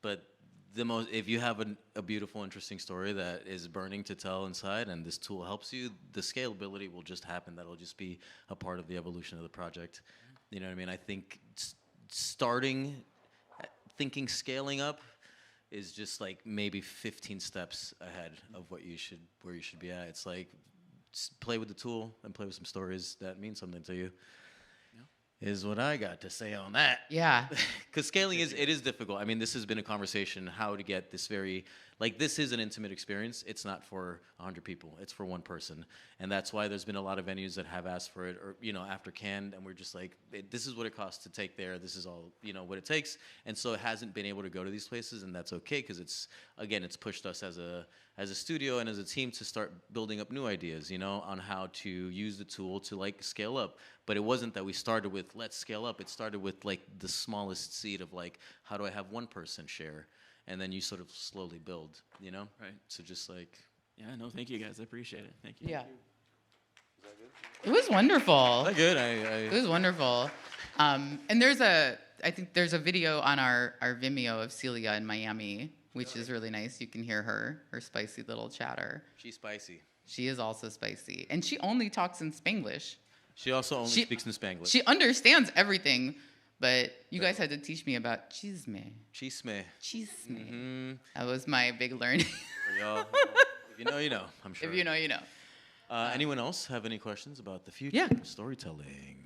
But if you have a beautiful, interesting story that is burning to tell inside, and this tool helps you, the scalability will just happen. That'll just be a part of the evolution of the project. You know what I mean? I think thinking scaling up is just like maybe 15 steps ahead of where you should be at. It's like, play with the tool and play with some stories that mean something to you. Is what I got to say on that. Yeah. Because scaling it is difficult. This has been a conversation how to get this this is an intimate experience. It's not for 100 people. It's for one person. And that's why there's been a lot of venues that have asked for it, or, after Cannes, and we're just like, this is what it costs to take there. This is all, what it takes. And so it hasn't been able to go to these places, and that's okay, because it's pushed us as a studio and as a team to start building up new ideas, on how to use the tool to like scale up. But it wasn't that we started with, let's scale up. It started with like the smallest seed of like, how do I have one person share? And then you sort of slowly build, Right. So just like. Yeah, no, thank you guys. I appreciate it. Thank you. Yeah. It was wonderful. That good? It was wonderful. And I think there's a video on our Vimeo of Celia in Miami, which is really nice. You can hear her spicy little chatter. She's spicy. She is also spicy. And she only talks in Spanglish. She also only speaks in Spanglish. She understands everything, but you guys had to teach me about chisme. Chisme. Chisme. Mm-hmm. That was my big learning. For y'all, if you know, you know, I'm sure. If you know, you know. Anyone else have any questions about the future of storytelling?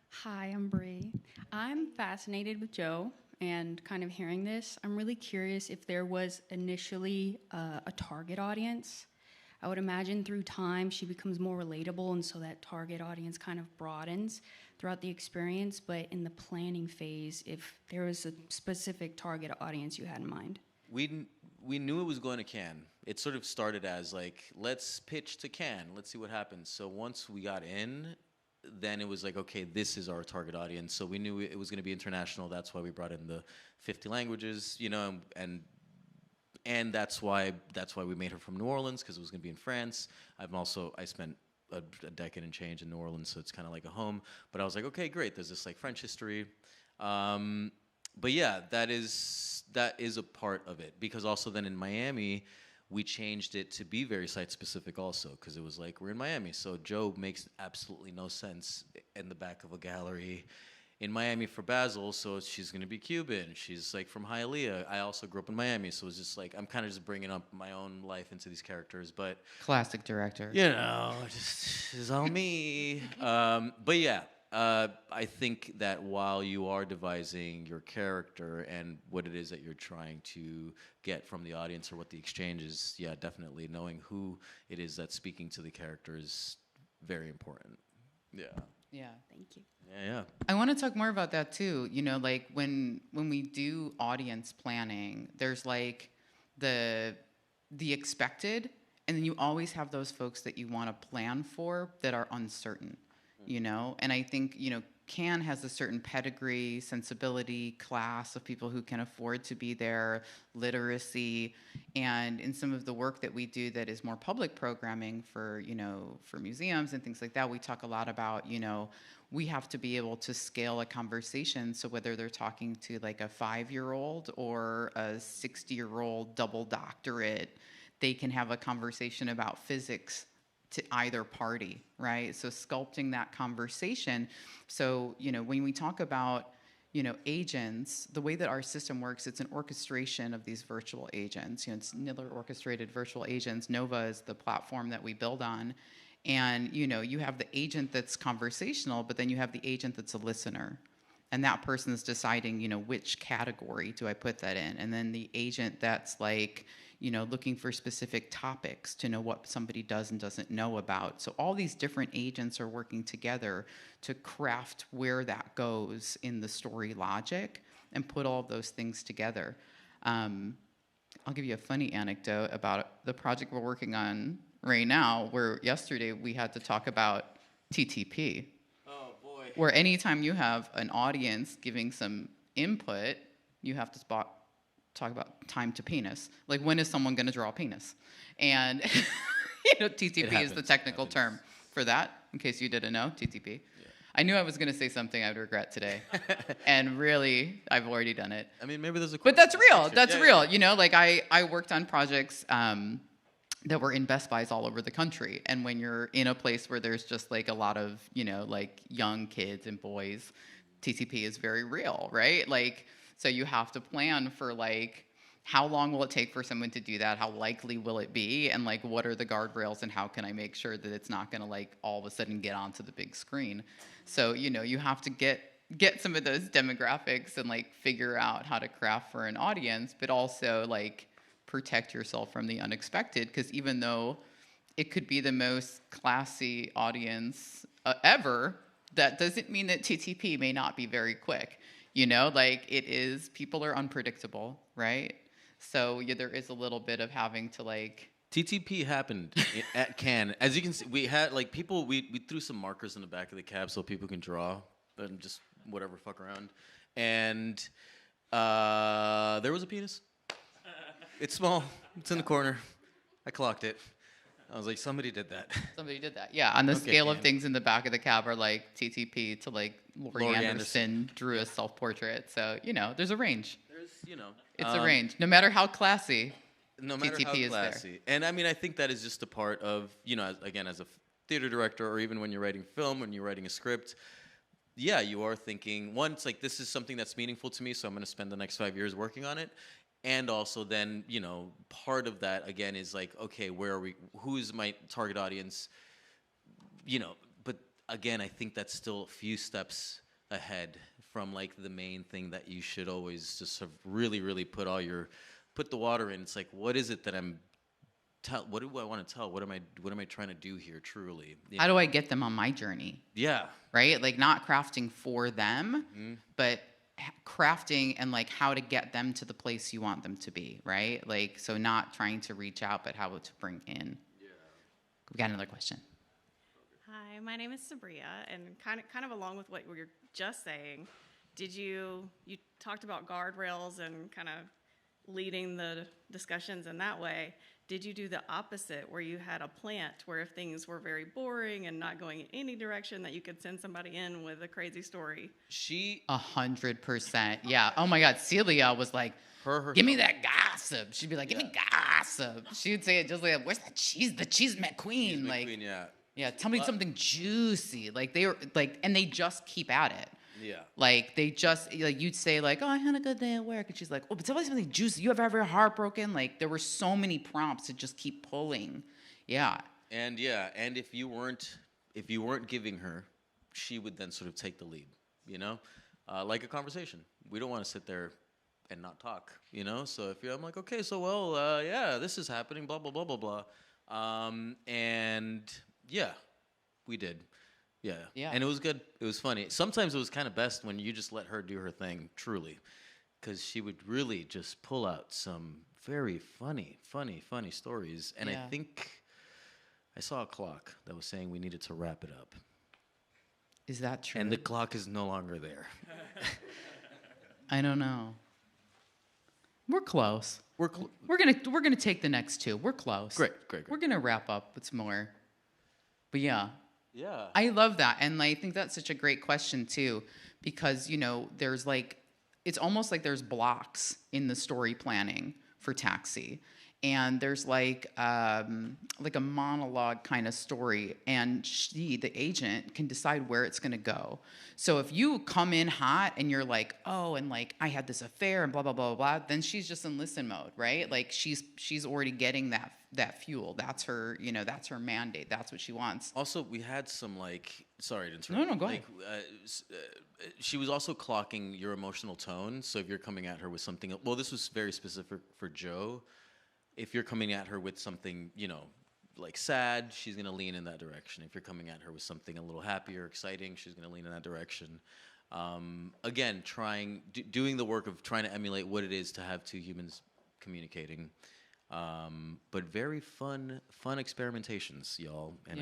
Hi, I'm Bree. I'm fascinated with Joe and kind of hearing this. I'm really curious if there was initially a target audience. I would imagine through time she becomes more relatable, and so that target audience kind of broadens throughout the experience. But in the planning phase, if there was a specific target audience you had in mind. We knew it was going to Cannes. It sort of started as like, let's pitch to Cannes. Let's see what happens. So once we got in, then it was like, okay, this is our target audience. So we knew it was going to be international. That's why we brought in the 50 languages, you know, and that's why we made her from New Orleans, because it was going to be in France. I spent a decade and change in New Orleans, so it's kind of like a home. But I was like, okay, great. There's this like French history. But yeah, that is a part of it, because also then in Miami, we changed it to be very site specific also, because it was like, we're in Miami, so Joe makes absolutely no sense in the back of a gallery in Miami for Basil, so she's going to be Cuban. She's like from Hialeah. I also grew up in Miami, so it's just like, I'm kind of just bringing up my own life into these characters, but Classic director. you know, just is all me. But yeah, I think that while you are devising your character and what it is that you're trying to get from the audience or what the exchange is, yeah, definitely knowing who it is that's speaking to the character is very important. Yeah. Yeah. Thank you. Yeah. I want to talk more about that too. You know, like when we do audience planning, there's like the expected, and then you always have those folks that you want to plan for that are uncertain, you know? And I think, you know, Cannes has a certain pedigree, sensibility, class of people who can afford to be there, literacy, and in some of the work that we do that is more public programming for, you know, for museums and things like that, we talk a lot about, you know, we have to be able to scale a conversation. So whether they're talking to like a 5-year-old or a 60-year-old double doctorate, they can have a conversation about physics to either party, right? So sculpting that conversation. So, you know, when we talk about, you know, agents, the way that our system works, it's an orchestration of these virtual agents. You know, it's Niller orchestrated virtual agents. Nova is the platform that we build on. And, you know, you have the agent that's conversational, but then you have the agent that's a listener. And that person is deciding, you know, which category do I put that in? And then the agent that's like, you know, looking for specific topics to know what somebody does and doesn't know about. So all these different agents are working together to craft where that goes in the story logic and put all of those things together. I'll give you a funny anecdote about the project we're working on right now, where yesterday we had to talk about TTP. Oh, boy. Where anytime you have an audience giving some input, you have to talk about time to penis. Like, when is someone going to draw a penis? And you know, TTP is the technical term for that, in case you didn't know, TTP. Yeah. I knew I was going to say something I'd regret today. And really, I've already done it. I mean, maybe there's a... But that's real. That's real. Yeah. You know, like I worked on projects that were in Best Buys all over the country. And when you're in a place where there's just like a lot of, you know, like young kids and boys, TTP is very real, right? Like, so you have to plan for like, how long will it take for someone to do that? How likely will it be? And like, what are the guardrails and how can I make sure that it's not gonna like all of a sudden get onto the big screen? So, you know, you have to get some of those demographics and like figure out how to craft for an audience, but also like protect yourself from the unexpected, because even though it could be the most classy audience ever, that doesn't mean that TTP may not be very quick. You know, like it is, people are unpredictable, right? So yeah, there is a little bit of having to like... TTP happened at Cannes. As you can see, we had like people, we threw some markers in the back of the cab so people can draw and just whatever, fuck around. And there was a penis. It's small. It's in the corner. I clocked it. I was like, somebody did that. Somebody did that. Yeah, on the Okay, scale of man. things in the back of the cab are like TTP to like Laurie Laurie Anderson drew a self-portrait. So, there's a range. There's, It's a range. No matter how classy, no matter how TTP is there. classy. And I mean, I think that is just a part of, again, as a theater director, or even when you're writing film, when you're writing a script, yeah, you are thinking, one, it's like, this is something that's meaningful to me, so I'm going to spend the next 5 years working on it. And also then, part of that, again, is like, okay, where are we, who's my target audience? But again, I think that's still a few steps ahead from like the main thing that you should always just sort of really, really put the water in. It's like, what is it that what do I want to tell? What am I trying to do here truly? How do I get them on my journey? Yeah. Right? Like not crafting for them, but crafting and like how to get them to the place you want them to be, right? Like, so not trying to reach out, but how to bring in. Yeah. We got another question. Hi, my name is Sabria, and kind of along with what you were just saying, you talked about guardrails and kind of leading the discussions in that way. Did you do the opposite, where you had a plant where if things were very boring and not going in any direction, that you could send somebody in with a crazy story? 100%. Yeah. Oh my God. Celia was like, give me that gossip. She'd be like, give me gossip. She would say it just like, where's that cheese? The cheese McQueen. Like, McQueen, yeah. Yeah. Tell me something juicy. Like they were like, and they just keep at it. Yeah. Like they just like you'd say like, oh, I had a good day at work, and she's like, oh, but tell me something juicy. You ever heartbroken? Like there were so many prompts to just keep pulling. Yeah. And if you weren't giving her, she would then sort of take the lead. Like a conversation. We don't want to sit there and not talk. So I'm like, okay, so well, yeah, this is happening. Blah blah blah blah blah. And yeah, we did. Yeah. And it was good. It was funny. Sometimes it was kind of best when you just let her do her thing, truly. Because she would really just pull out some very funny stories. And I think I saw a clock that was saying we needed to wrap it up. Is that true? And the clock is no longer there. I don't know. We're close. We're gonna take the next two. We're close. Great. We're gonna wrap up with some more. But yeah. Yeah. I love that. And I think that's such a great question too, because, there's like, it's almost like there's blocks in the story planning for Taxi. And there's like a monologue kind of story, and the agent, can decide where it's going to go. So if you come in hot and you're like, oh, and like I had this affair and blah blah blah blah, then she's just in listen mode, right? Like she's already getting that fuel. That's her, that's her mandate. That's what she wants. Also, we had some like, sorry to interrupt. No, go ahead. She was also clocking your emotional tone. So if you're coming at her with something, well, this was very specific for Joe. If you're coming at her with something, like sad, she's going to lean in that direction. If you're coming at her with something a little happier, exciting, she's going to lean in that direction. Again, doing the work of trying to emulate what it is to have two humans communicating. But very fun experimentations, y'all. And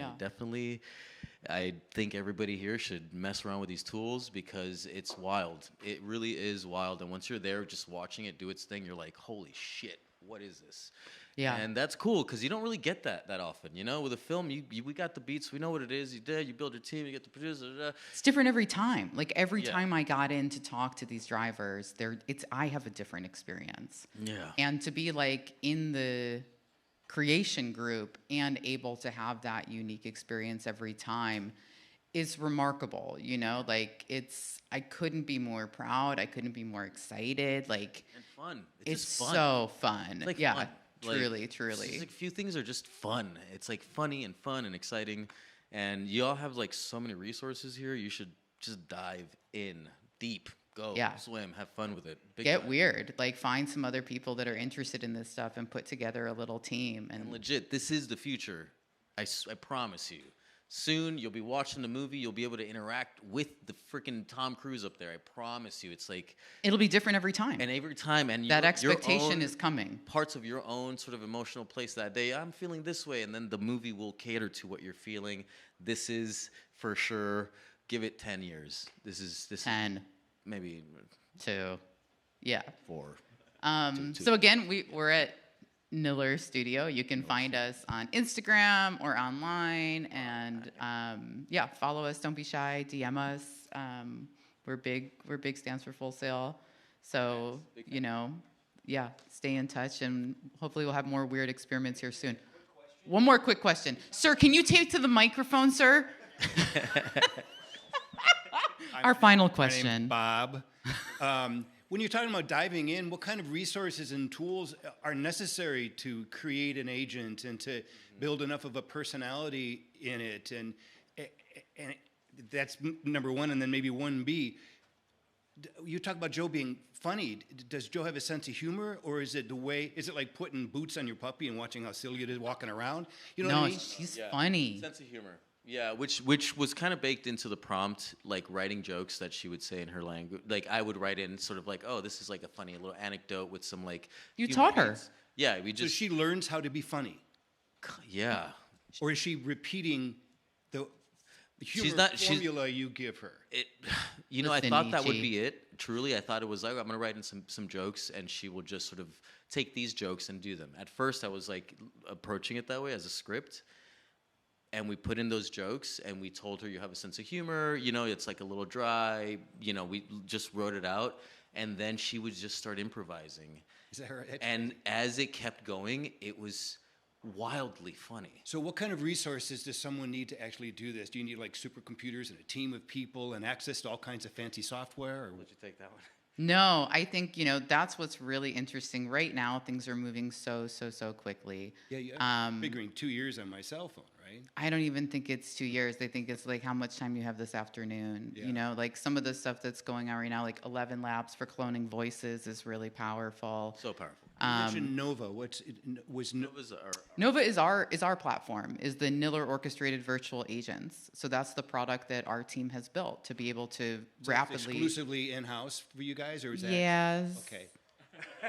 I think everybody here should mess around with these tools because it's wild. It really is wild. And once you're there just watching it do its thing, you're like, holy shit. What is this? Yeah. And that's cool because you don't really get that often. With a film, we got the beats. We know what it is. You build your team. You get the producer. It's different every time. Like every time I got in to talk to these drivers, I have a different experience. Yeah. And to be like in the creation group and able to have that unique experience every time is remarkable. Like I couldn't be more proud. I couldn't be more excited. Like and fun. It's just fun. So fun. It's like yeah. Fun. Truly. Like, a few things are just fun. It's like funny and fun and exciting. And you all have like so many resources here. You should just dive in deep. Go swim, have fun with it. Get weird. Like find some other people that are interested in this stuff and put together a little team. And legit, this is the future. I promise you. Soon, you'll be watching the movie. You'll be able to interact with the freaking Tom Cruise up there. I promise you. It's like... It'll be different every time. And every time. And that expectation is coming. Parts of your own sort of emotional place that day. I'm feeling this way. And then the movie will cater to what you're feeling. This is, for sure, give it 10 years. This is 10. Maybe... 2. Yeah. 4. So again, we're at Niller Studio. You can find us on Instagram or online, and yeah, follow us. Don't be shy. DM us. We're big. We're big stands for Full Sail. So you know, yeah, stay in touch, and hopefully we'll have more weird experiments here soon. One more quick question, sir. Can you tape to the microphone, sir? Our final My name's question. Bob. When you're talking about diving in, what kind of resources and tools are necessary to create an agent and to build enough of a personality in it? And that's number one. And then maybe 1B. You talk about Joe being funny. Does Joe have a sense of humor, or is it the way? Is it like putting boots on your puppy and watching how silly it is walking around? You know No, what I mean? she's funny. Sense of humor. Yeah, which was kind of baked into the prompt, like writing jokes that she would say in her language. Like I would write in sort of like, oh, this is like a funny little anecdote with some like. You humor taught her. beats. Yeah, we So just. she learns how to be funny, Yeah. or is she repeating the humor She's not- she's- formula you give her? It, you know, Listen, I thought that would E.G. be it. Truly, I thought it was like I'm gonna write in some jokes, and she will just sort of take these jokes and do them. At first, I was like approaching it that way as a script, and we put in those jokes, and we told her you have a sense of humor. You know, it's like a little dry. You know, we just wrote it out, and then she would just start improvising. Is that right? And as it kept going, it was wildly funny. So what kind of resources does someone need to actually do this? Do you need like supercomputers and a team of people and access to all kinds of fancy software? Or Would you take that one? No, I think, you know, that's what's really interesting. Right now, things are moving so quickly. yeah, I'm figuring 2 years on my cell phone, right? I don't even think it's 2 years. I think it's like how much time you have this afternoon. Yeah. You know, like some of the stuff that's going on right now, like 11 labs for cloning voices is really powerful. So powerful. You mentioned Nova. It was our Nova is our platform, is the Niller orchestrated virtual agents. So that's the product that our team has built to be able to rapidly. exclusively in-house for you guys, or is that? Yes. Okay.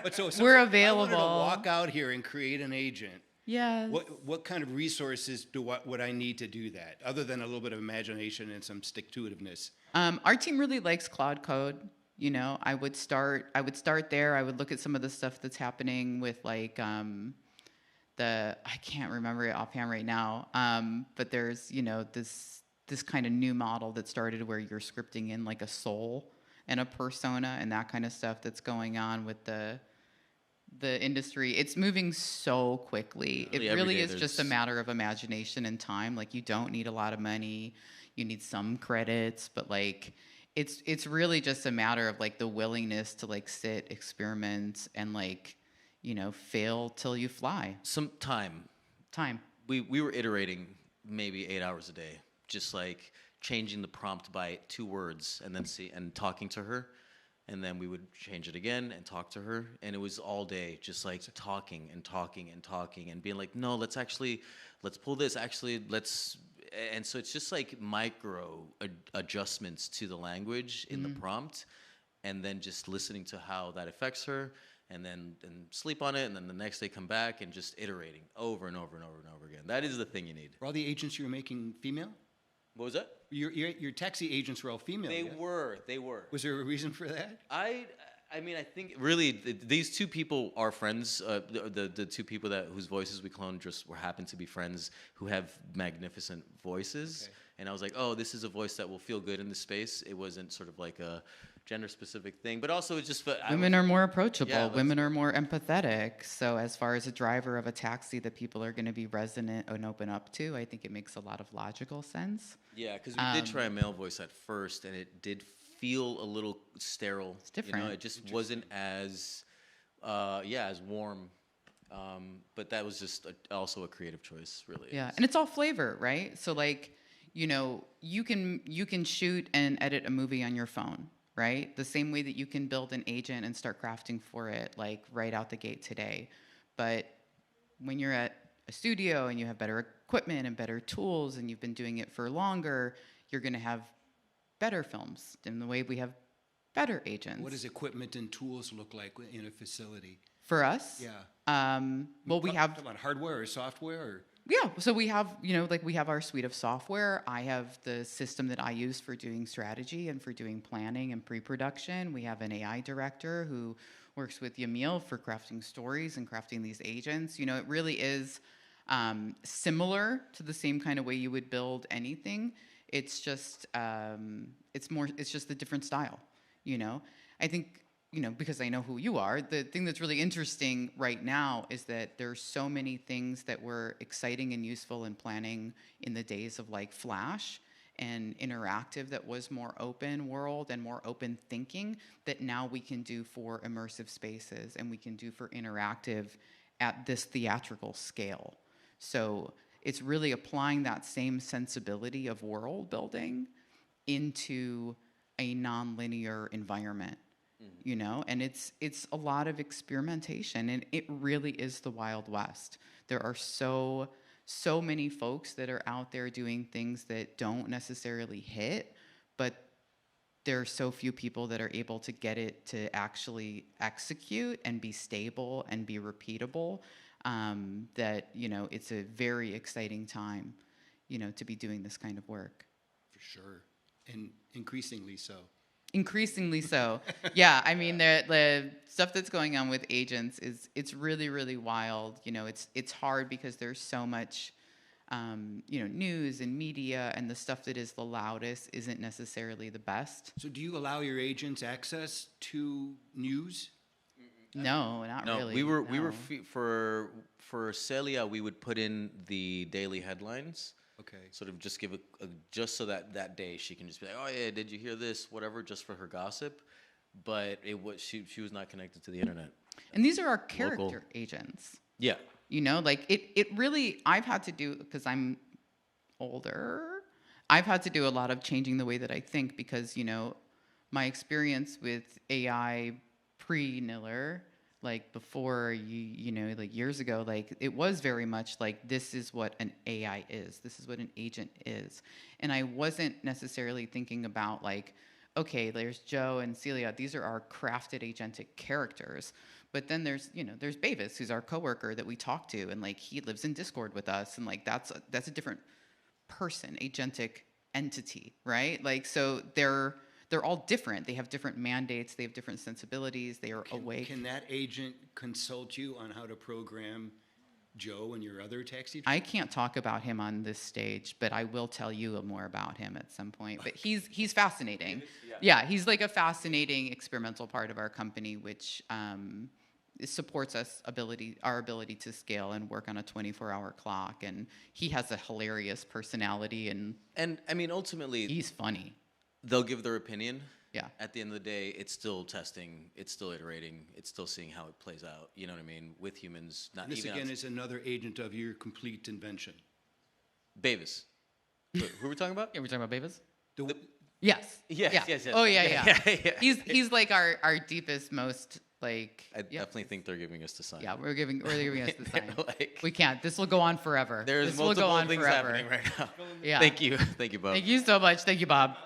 But so We're I wanted available. to walk out here and create an agent. Yes. What kind of resources would I need to do that, other than a little bit of imagination and some stick-to-itiveness? Our team really likes Cloud Code. You know, I would start there. I would look at some of the stuff that's happening with like I can't remember it offhand right now. But there's, you know, this kind of new model that started where you're scripting in like a soul and a persona and that kind of stuff that's going on with the industry. It's moving so quickly. Really, It every really day is just a there's- matter of imagination and time. Like you don't need a lot of money. You need some credits, but like it's really just a matter of like the willingness to like sit, experiment, and like, you know, fail till you fly. some time. Time. We were iterating maybe 8 hours a day, just like changing the prompt by 2 words and then talking to her, and then we would change it again and talk to her, and it was all day just like talking and being like, no, let's pull this, and so it's just like micro adjustments to the language in the prompt, and then just listening to how that affects her, and then sleep on it, and then the next day come back and just iterating over and over and over and over again. That is the thing you need. Were all the agents you were making female? What was that? Your taxi agents were all female. They yeah? were. Was there a reason for that? I mean, I think really these two people are friends. The two people whose voices we cloned just happened to be friends who have magnificent voices. Okay. And I was like, oh, this is a voice that will feel good in this space. It wasn't sort of like a gender-specific thing, but also it just felt. Women are more approachable. Yeah, Women are more empathetic. So as far as a driver of a taxi that people are going to be resonant and open up to, I think it makes a lot of logical sense. Yeah, because we did try a male voice at first, and it did feel a little sterile. It's different. You know, it just wasn't as, as warm. But that was just also a creative choice, really. Yeah, and it's all flavor, right? So like, you know, you can shoot and edit a movie on your phone, right? The same way that you can build an agent and start crafting for it, like right out the gate today. But when you're at a studio and you have better equipment and better tools and you've been doing it for longer, you're going to have better films in the way we have better agents. What does equipment and tools look like in a facility? For us? Yeah. Well, we have Talking about hardware or software or. Yeah, so we have, you know, like we have our suite of software. I have the system that I use for doing strategy and for doing planning and pre-production. We have an AI director who works with Yamil for crafting stories and crafting these agents. You know, it really is similar to the same kind of way you would build anything. It's just it's just a different style. You know, I think, you know, because I know who you are, the thing that's really interesting right now is that there's so many things that were exciting and useful in planning in the days of like Flash and interactive, that was more open world and more open thinking, that now we can do for immersive spaces and we can do for interactive at this theatrical scale. So it's really applying that same sensibility of world building into a non-linear environment, you know? And it's a lot of experimentation, and it really is the Wild West. There are so many folks that are out there doing things that don't necessarily hit, but there are so few people that are able to get it to actually execute and be stable and be repeatable, that, you know, it's a very exciting time, you know, to be doing this kind of work. For sure. And increasingly so. Increasingly so. Yeah, I mean, the stuff that's going on with agents it's really, really wild. You know, it's hard because there's so much, you know, news and media, and the stuff that is the loudest isn't necessarily the best. So do you allow your agents access to news? No, not No, really. we were no. for Celia, we would put in the daily headlines. Okay. Sort of just give just so that day she can just be like, oh yeah, did you hear this? Whatever, just for her gossip. But it was she was not connected to the internet. And these are our character agents. Yeah. You know, like it really, I've had to do, because I'm older, I've had to do a lot of changing the way that I think, because, you know, my experience with AI pre-Niller, like before, you know, like years ago, like it was very much like, this is what an AI is. This is what an agent is. And I wasn't necessarily thinking about like, okay, there's Joe and Celia. These are our crafted agentic characters. But then there's, you know, there's Bavis, who's our coworker that we talk to, and like he lives in Discord with us, and like that's a different person, agentic entity, right? Like, so they're all different. They have different mandates. They have different sensibilities. They are awake. Can that agent consult you on how to program Joe and your other taxi? I can't talk about him on this stage, but I will tell you more about him at some point. But he's fascinating. Yeah, he's like a fascinating experimental part of our company, which supports our ability to scale and work on a 24-hour clock. And he has a hilarious personality, and I mean, ultimately, he's funny. they'll give their opinion. Yeah. At the end of the day, it's still testing, it's still iterating, it's still seeing how it plays out. You know what I mean? With humans, not This even again is another agent of your complete invention. Bavis. Who are we talking about? Yeah, we're talking about Bavis? Yes. Yeah. Yes. Oh yeah. Yeah. He's like our deepest, most like. I definitely think they're giving us the sign. Yeah, we're giving us the sign. Like, We can't. This will go on forever. there's this will go multiple on things forever. happening right now. Yeah. Thank you, Bob. Thank you so much. Thank you, Bob.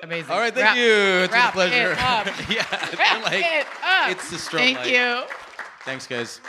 Amazing. All right, thank you. It's been a wrap pleasure. it up. Yeah, Wrap like, it up. it's the stroke. Thank you. Thanks, guys.